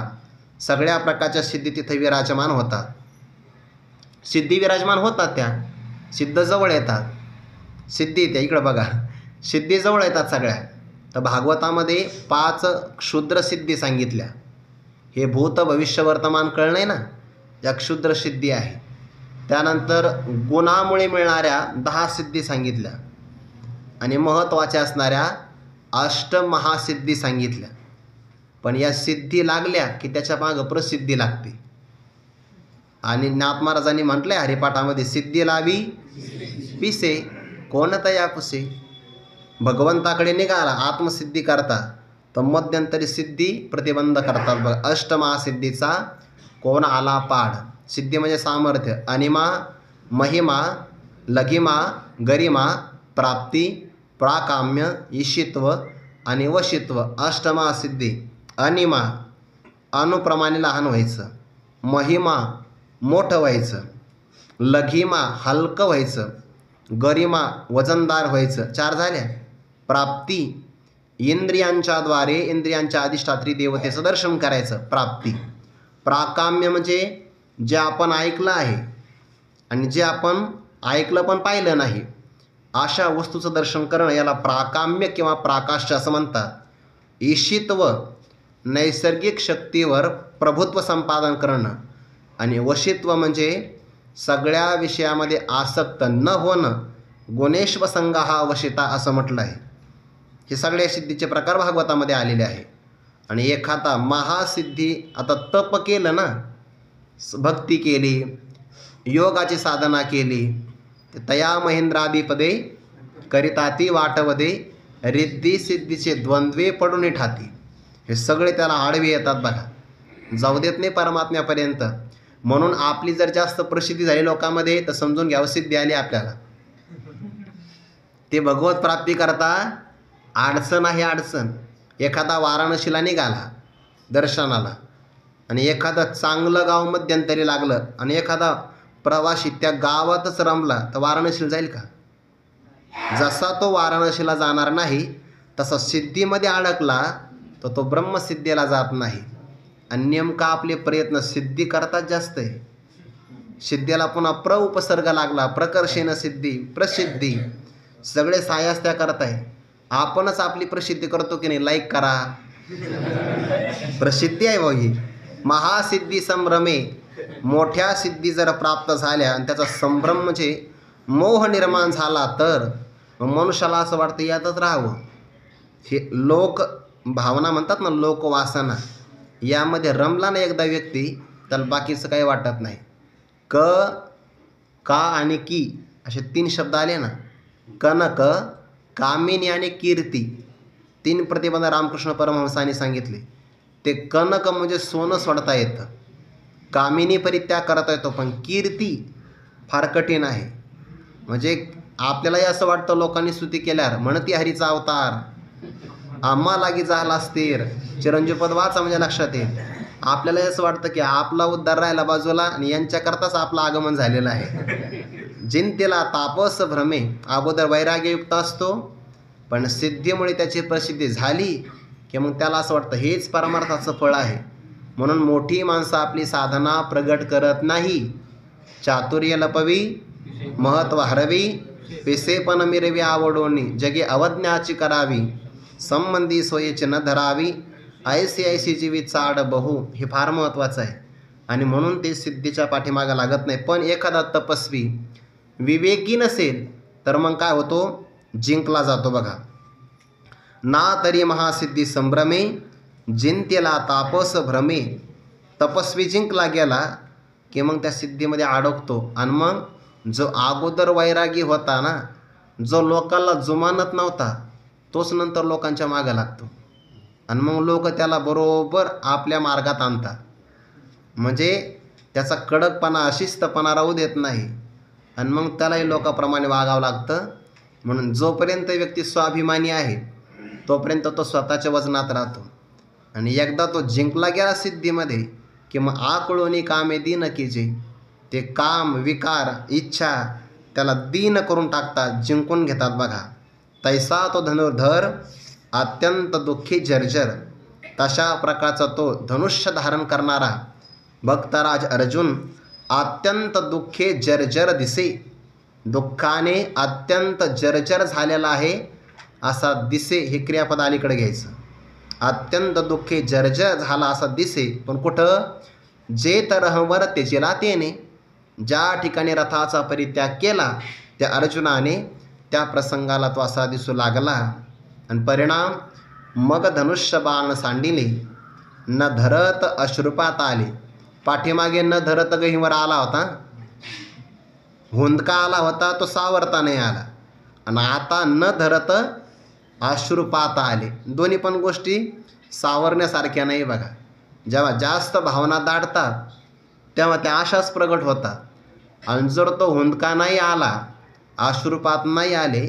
सगळ्या प्रकारच्या सिद्धी तिथे विराजमान होतात. सिद्धी विराजमान होतात, त्या सिद्ध जवळ येतात. सिद्धी त्या इकडं बघा, सिद्धी जवळ येतात सगळ्या. तर भागवतामध्ये 5 क्षुद्र सिद्धी सांगितल्या. हे भूत भविष्य वर्तमान कळणे ना, या क्षुद्र सिद्धी आहे. त्यानंतर गुणामुळे मिळणाऱ्या 10 सिद्धी सांगितल्या आणि महत्त्वाच्या असणाऱ्या अष्टमहासिद्धी सांगितल्या. पण या सिद्धी लागल्या की त्याच्या मागं प्रसिद्धी लागते. आणि नाथ महाराजांनी म्हटलं आहे हरिपाठामध्ये, सिद्धी लावी पिसे कोण तया पुसे. भगवंताकडे निघाला आत्मसिद्धी करता तर मध्यंतरी सिद्धी प्रतिबंध करतात. बघा, अष्टमहासिद्धीचा कोण आला पाढ. सिद्धी म्हणजे सामर्थ्य, अनिमा, महिमा, लघिमा, गरिमा, प्राप्ती, प्राकाम्य, ईशित्व आणि वशित्व. अष्टमहासिद्धी. अनिमा, अनुप्रमाणे लहान व्हायचं. महिमा, मोठं व्हायचं. लघिमा, हलकं व्हायचं. गरिमा, वजनदार व्हायचं. 4 झाल्या. प्राप्ती, इंद्रियांच्याद्वारे इंद्रियांच्या अधिष्ठात्री देवतेचं दर्शन करायचं. प्राप्ती. प्राकाम्य म्हणजे जे आपण ऐकलं आहे आणि जे आपण ऐकलं पण पाहिलं नाही अशा वस्तूचं दर्शन करणं, याला प्राकाम्य किंवा प्राकाश्य असं म्हणतात. ईशित्व, नैसर्गिक शक्तीवर प्रभुत्व संपादन करणं. आणि वशित्व म्हणजे सगळ्या विषयामध्ये आसक्त न होणं. गुणेश्व संगा हा वशिता असं म्हटलं आहे. हे सगळ्या सिद्धीचे प्रकार भागवतामध्ये आलेले आहे. आणि एखादा महासिद्धी, आता तप केलं ना, भक्ती केली, योगाची साधना केली, तया महेंद्रादिपदे करिताती वाटवदे रिद्धी सिद्धीचे द्वंद्वे पडून ठाती. हे सगळे त्याला आडवे येतात बघा, जाऊ देत नाही परमात्म्यापर्यंत. म्हणून आपली जर जास्त प्रसिद्धी झाली लोकांमध्ये तर समजून घ्यावं सिद्धी आली आपल्याला. ते भगवत प्राप्ती करता अडचण आहे अडचण. एखादा वाराणसीला निघाला दर्शनाला आणि एखादं चांगलं गाव मध्यंतरी लागलं आणि एखादा प्रवासी त्या गावातच रमला तर वाराणसीला जाईल का? जसा तो वाराणसीला जाणार नाही तसा सिद्धीमध्ये अडकला तर तो ब्रह्मसिद्धीला जात नाही. आणि नेमका आपले प्रयत्न सिद्धी करतात जास्त आहे. सिद्धीला पुन्हा उपसर्ग लागला, प्रकर्षेण सिद्धी, प्रसिद्धी, सगळे सायास्त्या करताय. आपणच आपली प्रसिद्धी करतो की नाही, लाईक करा, प्रसिद्धी आहे भाऊ ही. महासिद्धी संभ्रमे, मोठ्या सिद्धी जर प्राप्त झाल्या आणि त्याचा संभ्रम म्हणजे मोह निर्माण झाला तर मनुष्याला असं वाटतं यातच राहावं. हे लोक भावना म्हणतात ना, लोकवासना, यामध्ये रमला ना एकदा व्यक्ती त्याला बाकीचं काही वाटत नाही. क, का आणि की असे 3 शब्द आले ना, कनक, कामिनी आणि कीर्ती. 3 प्रतिबंध रामकृष्ण परमहंसांनी सांगितले. ते कनक म्हणजे सोनं सोडता येतं, कामिनी परित्याग करता येतो, पण कीर्ती फार कठीण आहे. म्हणजे आपल्यालाही असं वाटतं लोकांनी स्तुती केल्यावर, म्हणती हरीचा अवतार आम्हा लागी झाला स्थिर, चिरंजीवपद वाचा म्हणजे लक्षात येईल. आपल्याला असं वाटतं की आपला उद्धार राहिला बाजूला आणि यांच्याकरताच आपलं आगमन झालेलं आहे. जिंतेला तापस भ्रमे, अगोदर वैराग्ययुक्त असतो पण सिद्धीमुळे त्याची प्रसिद्धी झाली की मग त्याला असं वाटतं हेच परमार्थाचं फळ आहे. म्हणून मोठी माणसं आपली साधना प्रगट करत नाही. चातुर्य लपवी, महत्त्व हरवी, पिसेपण मिरवी आवडोनी, जगे अवज्ञाची करावी, संबंधी सोयीची न धरावी, ऐसी ऐसी जीवी चाड बहु. हे फार महत्त्वाचं आहे. आणि म्हणून ते सिद्धीच्या पाठीमागं लागत नाही. पण एखादा तपस्वी विवेकी नसेल तर मग काय होतो, जिंकला जातो बघा. ना तरी महासिद्धी संभ्रमे, जिंतेला तापस भ्रमे. तपस्वी जिंकला गेला की मग त्या सिद्धीमध्ये अडकतो. आणि मग जो अगोदर वैरागी होता ना, जो लोकांना जुमानत नव्हता, तोच नंतर लोकांच्या मागं लागतो. आणि मग लोक त्याला बरोबर आपल्या मार्गात आणतात. म्हणजे त्याचा कडकपणा, अशिस्तपणा राहू देत नाही. आणि मग त्यालाही लोकांप्रमाणे वागावं लागतं. म्हणून जोपर्यंत व्यक्ती स्वाभिमानी आहे तोपर्यंत तो स्वतःच्या वजनात राहतो. आणि एकदा तो जिंकला गेला सिद्धीमध्ये की मग आकळोनी कामे दीन कीजे. ते काम, विकार, इच्छा त्याला दीन करून टाकतात, जिंकून घेतात बघा. तैसा तो धनुर्धर अत्यंत दुःखी जर्जर. तशा प्रकारचा तो धनुष्य धारण करणारा भक्तराज अर्जुन अत्यंत दुःखे जर्जर दिसे, दुःखाने अत्यंत जर्जर झालेला आहे असा दिसे हे क्रियापद अलीकडे घ्यायचं. अत्यंत दुःखे जर्जर झाला असा दिसे, पण कुठं? जे तरहवर तेजेला तेने, ज्या ठिकाणी रथाचा परित्याग केला त्या अर्जुनाने त्या प्रसंगाला तो असा दिसू लागला. आणि परिणाम मग धनुष्य बाण सांडिले, न धरत अश्रुपात आले. पाठीमागे न धरत गहिवर आला होता, हुंदका आला होता, तो सावरता नाही आला. आणि आता न धरत अश्रुपात आले. दोन्ही पण गोष्टी सावरण्यासारख्या नाही बघा. जेव्हा जास्त भावना दाटतात तेव्हा त्या अशाच प्रगट होतात. आणि जर तो हुंदका नाही आला, अश्रुपात नाही आले,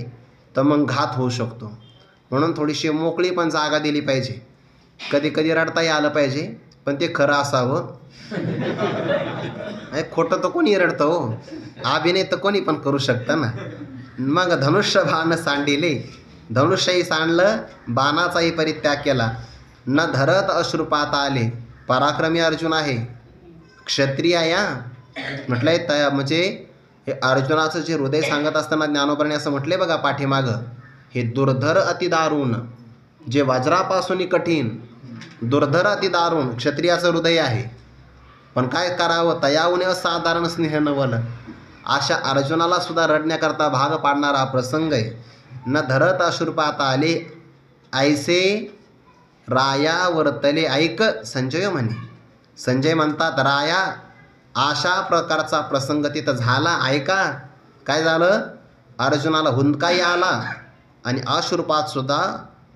तर मग घात होऊ शकतो. म्हणून थोडीशी मोकळी पण जागा दिली पाहिजे. कधी कधी रडताही आलं पाहिजे, पण ते खरं असावं. खोटं तर कोणी रडतं हो, अभिनय तर कोणी पण करू शकतं ना. मग धनुष्य बाण सांडिले, धनुष्यही सांडलं, बाणाचाही परित्याग केला. न धरत अश्रुपात आले. पराक्रमी अर्जुन आहे, क्षत्रिय या म्हटलंय. म्हणजे हे अर्जुनाचं जे हृदय सांगत असताना ज्ञानोबराने असं म्हटलंय बघा पाठीमागं, हे दुर्धर अतिदारुण, जे वज्रापासून कठीण, दुर्धर अतिदारुण क्षत्रियाचं हृदय आहे. पण काय करावं, तयाऊने असाधारण स्नेह नवल. अशा अर्जुनाला सुद्धा रडण्याकरता भाग पाडणारा प्रसंग आहे. न धरत अश्रुपात आले, ऐसे राया वर्तले ऐक संजय म्हणे. संजय म्हणतात, राया अशा प्रकारचा प्रसंग तिथं झाला, ऐका. काय झालं? अर्जुनाला हुंदकाही आला आणि अश्रुपात सुद्धा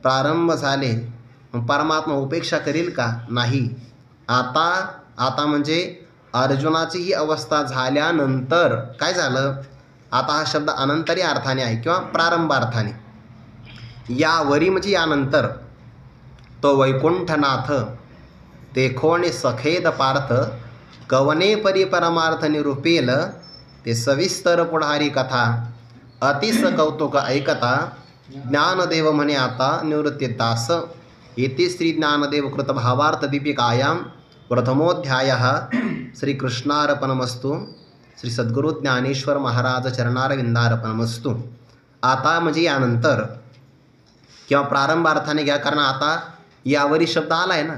प्रारंभ झाले. परमात्मा उपेक्षा करील का? नाही. आता म्हणजे अर्जुनाची ही अवस्था झाल्यानंतर काय झालं? आता हा शब्द अनंतरी अर्थाने आहे किंवा प्रारंभार्थाने. यावरी म्हणजे यानंतर. तो वैकुंठनाथ देखोणे सखेद पार्थ, कवने परी परमार्थ निरूपेल, ते सविस्तर पुढारी कथा, अतिस कौतुक ऐकता, ज्ञानदेव म्हणे आता निवृत्ती दास. इति श्री ज्ञानदेव कृत भावार्थ दीपिकायां प्रथमोध्यायः. श्रीकृष्णार्पणमस्तु. श्री सद्गुरु ज्ञानेश्वर महाराज चरणारविंदार्पणमस्तु. आता म्हणजे यानंतर किंवा प्रारंभार्थाने घ्या, कारण आता यावरी शब्द आला आहे ना.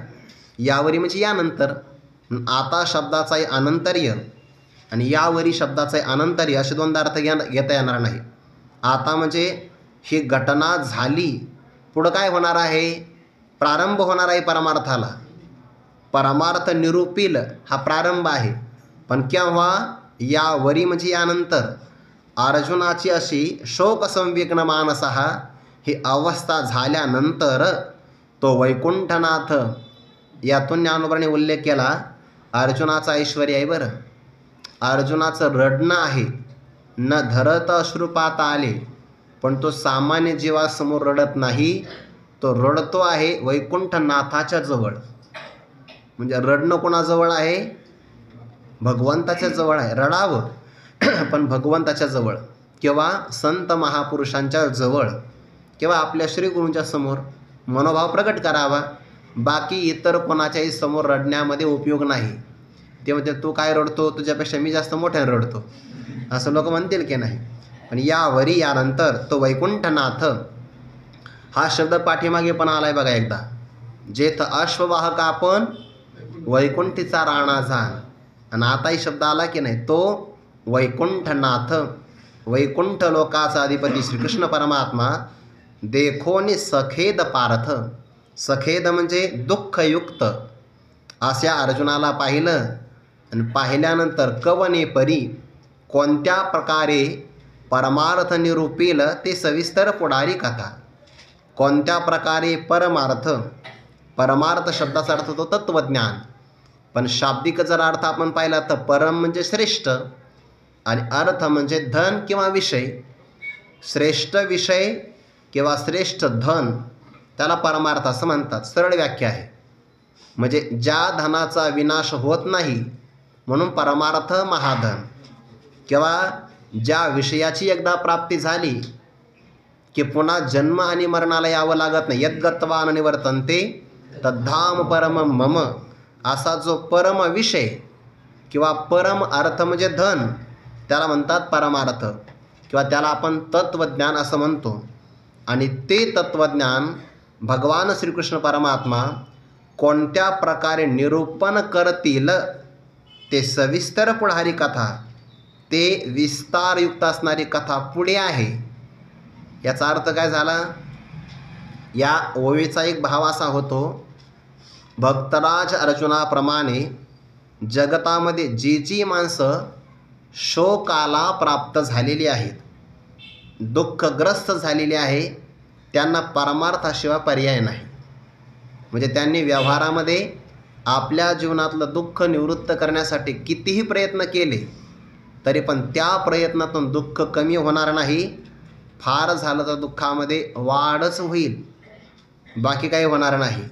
यावरी म्हणजे यानंतर. आता शब्दाचाही अनंतर्य आणि यावरी शब्दाचाही अनंतर्य असे दोनदा अर्थ घेता येणार नाही. आता म्हणजे ही घटना झाली, पुढं काय होणार आहे? प्रारंभ होणार आहे परमार्थाला. परमार्थ निरूपील हा प्रारंभ आहे. पण केव्हा? यावरी म्हणजे यानंतर. अर्जुनाची अशी शोकसंविग्न मानसः ही अवस्था झाल्यानंतर तो वैकुंठनाथ, यातून ज्ञानोबराने उल्लेख केला अर्जुनाचा ऐश्वर्य आहे बरं. अर्जुनाचं रडणं आहे. न धरत अश्रुपात आले, पण तो सामान्य जीवासमोर रडत नाही, तो रडतो आहे वैकुंठनाथाच्या जवळ. म्हणजे रडणं कोणाजवळ आहे? भगवंताच्या जवळ आहे. रडावं पण भगवंताच्या जवळ किंवा संत महापुरुषांच्या जवळ किंवा आपल्या श्रीगुरूंच्या समोर मनोभाव प्रकट करावा. बाकी इतर कोणाच्याही समोर रडण्यामध्ये उपयोग नाही. ते म्हणते तू काय रडतो, तुझ्यापेक्षा मी जास्त मोठ्याने रडतो, असं लोक म्हणतील की नाही. पण यावरी यानंतर तो वैकुंठनाथ हा शब्द पाठीमागे पण आलाय बघा एकदा. जेथ अश्ववाहक आपण वैकुंठीचा राणा जाण. आणि आताही शब्द आला की नाही, तो वैकुंठनाथ, वैकुंठ लोकाचा अधिपती श्रीकृष्ण परमात्मा. देखोनी सखेद पार्थ, सखेद म्हणजे दुःखयुक्त अशा अर्जुनाला पाहिलं. आणि पाहिल्यानंतर कवने परी, कोणत्या प्रकारे परमार्थ निरूपील, ते सविस्तर पुढारी कथा. कोणत्या प्रकारे परमार्थ, परमार्थ शब्दाचा अर्थ होतो तत्त्वज्ञान. पण शाब्दिक जर अर्थ आपण पाहिला तर परम म्हणजे श्रेष्ठ आणि अर्थ म्हणजे धन किंवा विषय. श्रेष्ठ विषय किंवा श्रेष्ठ धन त्याला परमार्थ असं म्हणतात. सरळ व्याख्या आहे. म्हणजे ज्या धनाचा विनाश होत नाही म्हणून परमार्थ महाधन, किंवा ज्या विषयाची एकदा प्राप्ती झाली की पुन्हा जन्म आणि मरणाला यावं लागत नाही. यद्गत्वा न निवर्तन्ते तद्धाम परम मम, असा जो परम विषय किंवा परम अर्थ म्हणजे धन, त्याला म्हणतात परमार्थ किंवा त्याला आपण तत्त्वज्ञान असं म्हणतो. आणि ते तत्त्वज्ञान भगवान श्रीकृष्ण परमात्मा कोणत्या प्रकारे निरूपण करतील ते सविस्तर पुढारी कथा, ते विस्तारयुक्त असणारी कथा पुढे आहे. याचा अर्थ काय झाला? या ओवीचा एक भाव असा होतो, भक्तराज अर्जुनाप्रमाणे जगतामध्ये जी जी माणसं शोकाला प्राप्त झालेली आहेत, दुःखग्रस्त झालेली आहे, त्यांना परमार्थाशिवाय पर्याय नाही. म्हणजे त्यांनी व्यवहारामध्ये आपल्या जीवनातलं दुःख निवृत्त करण्यासाठी कितीही प्रयत्न केले तरी पण त्या प्रयत्नातून दुःख कमी होणार नाही. फार झालं तर दुःखामध्ये वाढच होईल, बाकी काही होणार नाही.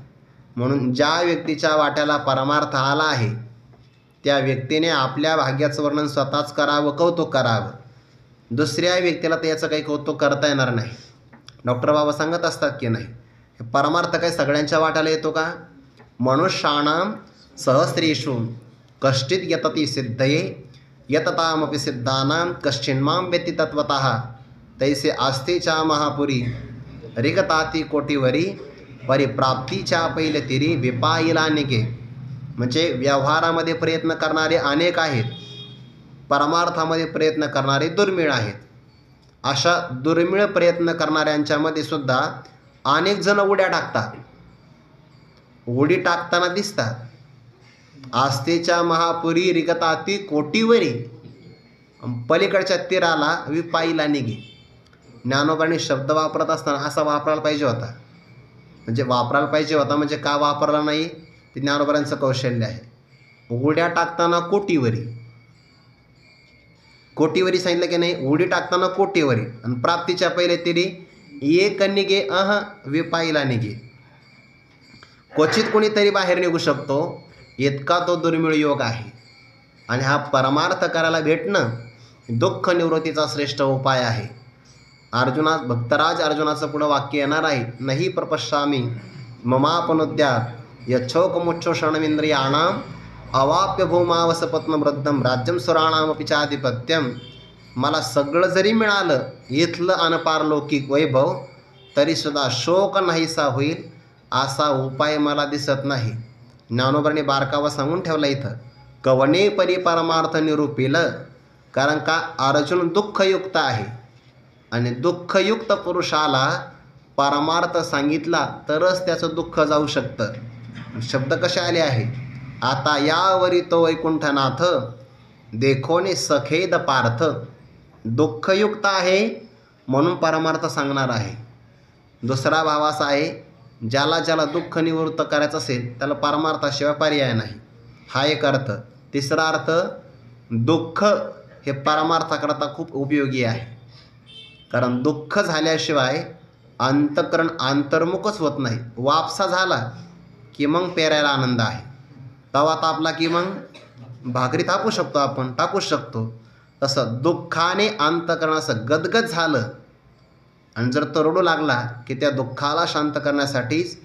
म्हणून ज्या व्यक्तीच्या वाट्याला परमार्थ आला आहे त्या व्यक्तीने आपल्या भाग्याचं वर्णन स्वतःच करावं, कौतुक करावं. दुसऱ्या व्यक्तीला तर याचं काही कौतुक करता येणार नाही. डॉक्टर बाबा सांगत असतात की नाही, परमार्थ काय सगळ्यांच्या वाट्याला येतो का? मनुष्याणां सहस्रेषु कश्चित् यतति सिद्धये यततामपि सिद्धानां कश्चिन्मां वेत्ति तत्त्वतः तैसे आस्तेच्या महापुरी रिगताती कोटीवरी परिप्राप्तीच्या पहिले तिरी विपाईला निघे. म्हणजे व्यवहारामध्ये प्रयत्न करणारे अनेक आहेत, परमार्थामध्ये प्रयत्न करणारे दुर्मिळ आहेत. अशा दुर्मिळ प्रयत्न करणाऱ्यांच्यामध्ये सुद्धा अनेक जण उड्या टाकतात, उडी टाकताना दिसतात. आस्थेच्या महापुरी रिगताती कोटीवरी, पलीकडच्या तीराला विपाईला निघे. ज्ञानोबांनी शब्द वापरत असताना असा वापरायला पाहिजे होता. म्हणजे वापरायला पाहिजे होता म्हणजे का वापरला नाही ते ज्ञानोबांचं कौशल्य आहे. उड्या टाकताना कोटीवरी, कोटीवरी सांगितलं की नाही, उडी टाकताना कोटीवरी आणि प्राप्तीच्या पहिले तिरी एक निघे विपाईला निघे. क्वचित कोणीतरी बाहेर निघू शकतो, इतका तो दुर्मिळ योग आहे. आणि हा परमार्थ करायला भेटणं दुःख निवृत्तीचा श्रेष्ठ उपाय आहे. भक्तराज अर्जुनाचं पुढं वाक्य येणार आहे, नहि प्रपश्यामि ममापनुद्यात् यच्छोकमुच्छोषणमिंद्रियाणाम् अवाप्य भूमावसपत्नवृद्धं राज्यं सुराणामपि चाधिपत्यं. मला सगळं जरी मिळालं इथलं अनपारलौकिक वैभव तरीसुद्धा शोक नाहीसा होईल असा उपाय मला दिसत नाही. ज्ञानोबांनी बारकावा सांगून ठेवला इथं, कवने परी परमार्थ निरूपिल. कारण का अर्जुन दुःखयुक्त आहे आणि दुःखयुक्त पुरुषाला परमार्थ सांगितला तरच त्याचं दुःख जाऊ शकतं. शब्द कसे आले आहे, आता यावरी तो वैकुंठनाथ देखोने सखेद पार्थ. दुःखयुक्त आहे म्हणून परमार्थ सांगणार आहे. दुसरा भाव असा आहे, ज्याला ज्याला दुःख निवृत्त करायचं असेल त्याला परमार्थाशिवाय पर्याय नाही, हा एक अर्थ. तिसरा अर्थ, दुःख हे परमार्थाकरता खूप उपयोगी आहे. कारण दुःख झाल्याशिवाय अंतःकरण अंतर्मुखच होत नाही. वापसा झाला की मग पेरायला आनंद आहे, तवा तापला की मग भाकरी टाकू शकतो. तसं दुःखाने अंतःकरण असं गदगद झालं आणि जर तो रडू लागला की त्या दुःखाला शांत करण्यासाठीच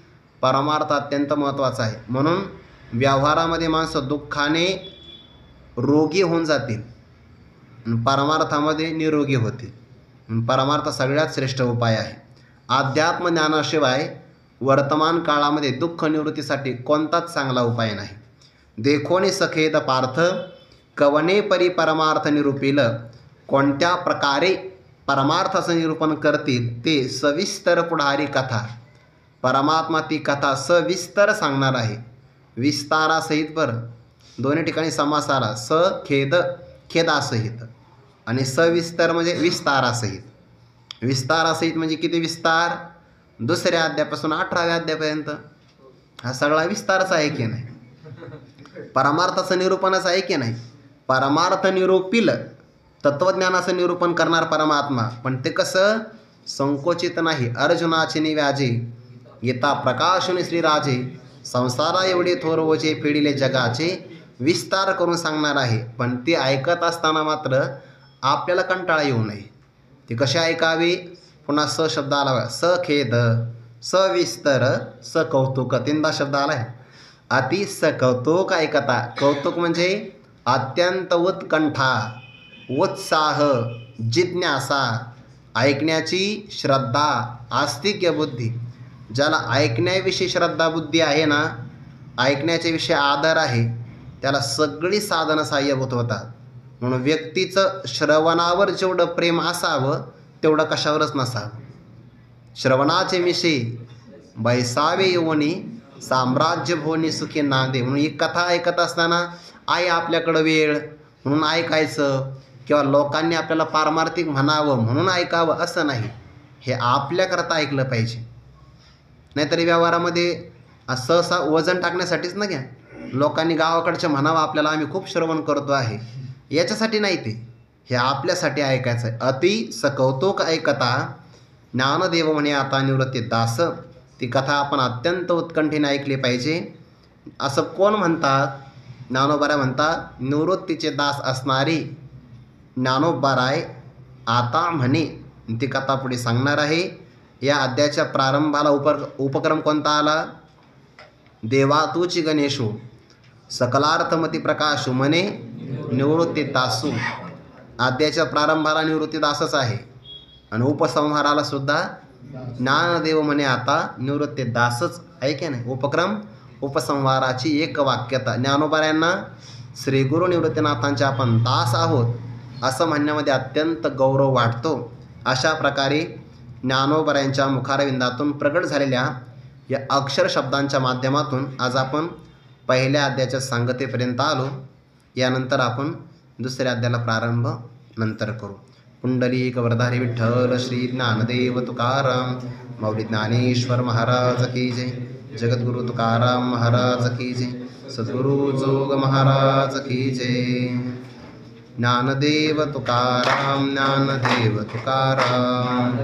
परमार्थ अत्यंत महत्त्वाचा आहे. म्हणून व्यवहारामध्ये माणसं दुःखाने रोगी होऊन जातील आणि परमार्थामध्ये निरोगी होतील. परमार्थ सगळ्यात श्रेष्ठ उपाय आहे. अध्यात्म ज्ञानाशिवाय वर्तमान काळामध्ये दुःख निवृत्तीसाठी कोणताच चांगला उपाय नाही. देखोने सखेद पार्थ कवने परी परमार्थ निरूपिल. कोणत्या प्रकारे परमार्थाचं निरूपण करतील ते सविस्तर पुढारी कथा. परमात्मा ती कथा सविस्तर सांगणार आहे, विस्तारासहित. बरं, दोन्ही ठिकाणी समास आला, खेदासहित आणि सविस्तर म्हणजे विस्तारासहित. विस्तारासहित म्हणजे किती विस्तार? 2ऱ्या अध्यायापासून 18व्या अध्यायापर्यंत हा सगळा विस्तारच आहे की नाही, परमार्थाचं निरूपणच आहे की नाही. परमार्थ निरूपिल, तत्त्वज्ञानाचं निरूपण करणार परमात्मा, पण ते कसं? संकोचित नाही. अर्जुनाचे निव्याजे गीता प्रकाशुनी श्रीराजे, संसारा एवढे थोर ओझे फेडिले जगाचे, विस्तार करून सांगणार आहे. पण ते ऐकत असताना मात्र आपल्याला कंटाळा येऊ नये. ते कसे ऐकावे? पुन्हा स शब्द आला, सखेद सविस्तर सकौतुक, तीनदा शब्द आलाय. अति सकौतुक ऐकता. कौतुक म्हणजे अत्यंत उत्कंठा, उत्साह, जिज्ञासा, ऐकण्याची श्रद्धा, आस्तिक्य बुद्धी. ज्याला ऐकण्याविषयी श्रद्धा बुद्धी आहे ना, ऐकण्याच्या विषयी आदर आहे, त्याला सगळी साधनं सहाय्यभूत होतात. म्हणून व्यक्तीचं श्रवणावर जेवढं प्रेम असावं तेवढं कशावरच नसावं. श्रवणाचे विषयी बैसावे येऊनी साम्राज्य भोवनी सुखी नांदे. म्हणून ही कथा ऐकत असताना आहे आपल्याकडं वेळ म्हणून ऐकायचं, किंवा लोकांनी आपल्याला पारमार्थिक म्हणावं म्हणून ऐकावं असं नाही. हे आपल्याकरता ऐकलं पाहिजे. नाहीतरी व्यवहारामध्ये सहसा वजन टाकण्यासाठीच ना घ्या. लोकांनी गावाकडच्या म्हणावं आपल्याला, आम्ही खूप श्रवण करतो आहे, याच्यासाठी नाही ते. हे आपल्यासाठी ऐकायचं आहे. अति सकौतुक ऐकता ज्ञानदेव म्हणे आता निवृत्ती दास. ती कथा आपण अत्यंत उत्कंठेने ऐकली पाहिजे. असं कोण म्हणतात? ज्ञानोबाराय म्हणतात, निवृत्तीचे दास असणारी ज्ञानोबाराय आता म्हणे. ती कथा पुढे सांगणार आहे. या अध्यायाच्या प्रारंभाला उपक्रम कोणता आला? देवा तूची गणेशू सकलार्थमती प्रकाशू म्हणे निवृत्ती दासू. अध्यायाच्या प्रारंभाला निवृत्ती दासच आहे आणि उपसंहाराला सुद्धा ज्ञानदेव म्हणे आता निवृत्ती दासच आहे की नाही. उपक्रम उपसंहाराची एक वाक्यता. ज्ञानोबारायांना श्री गुरु निवृत्तीनाथांचे आपण दास आहोत असं म्हणण्यामध्ये अत्यंत गौरव वाटतो. अशा प्रकारे ज्ञानोबारायांच्या मुखारविंदातून प्रगट झालेल्या या अक्षर शब्दांच्या माध्यमातून आज आपण पहिल्या अध्यायाच्या सांगतेपर्यंत आलो. यानंतर आपण दुसऱ्या अध्यायाला प्रारंभ नंतर करू. पुंडलिक वरधारी विठ्ठल श्री ज्ञानदेव तुकाराम मौली ज्ञानेश्वर महाराज की जय. जगद्गुरु तुकाराम महाराज की जय. सद्गुरु जोग महाराज की जय. ज्ञानदेव तुकाराम, ज्ञानदेव तुकाराम.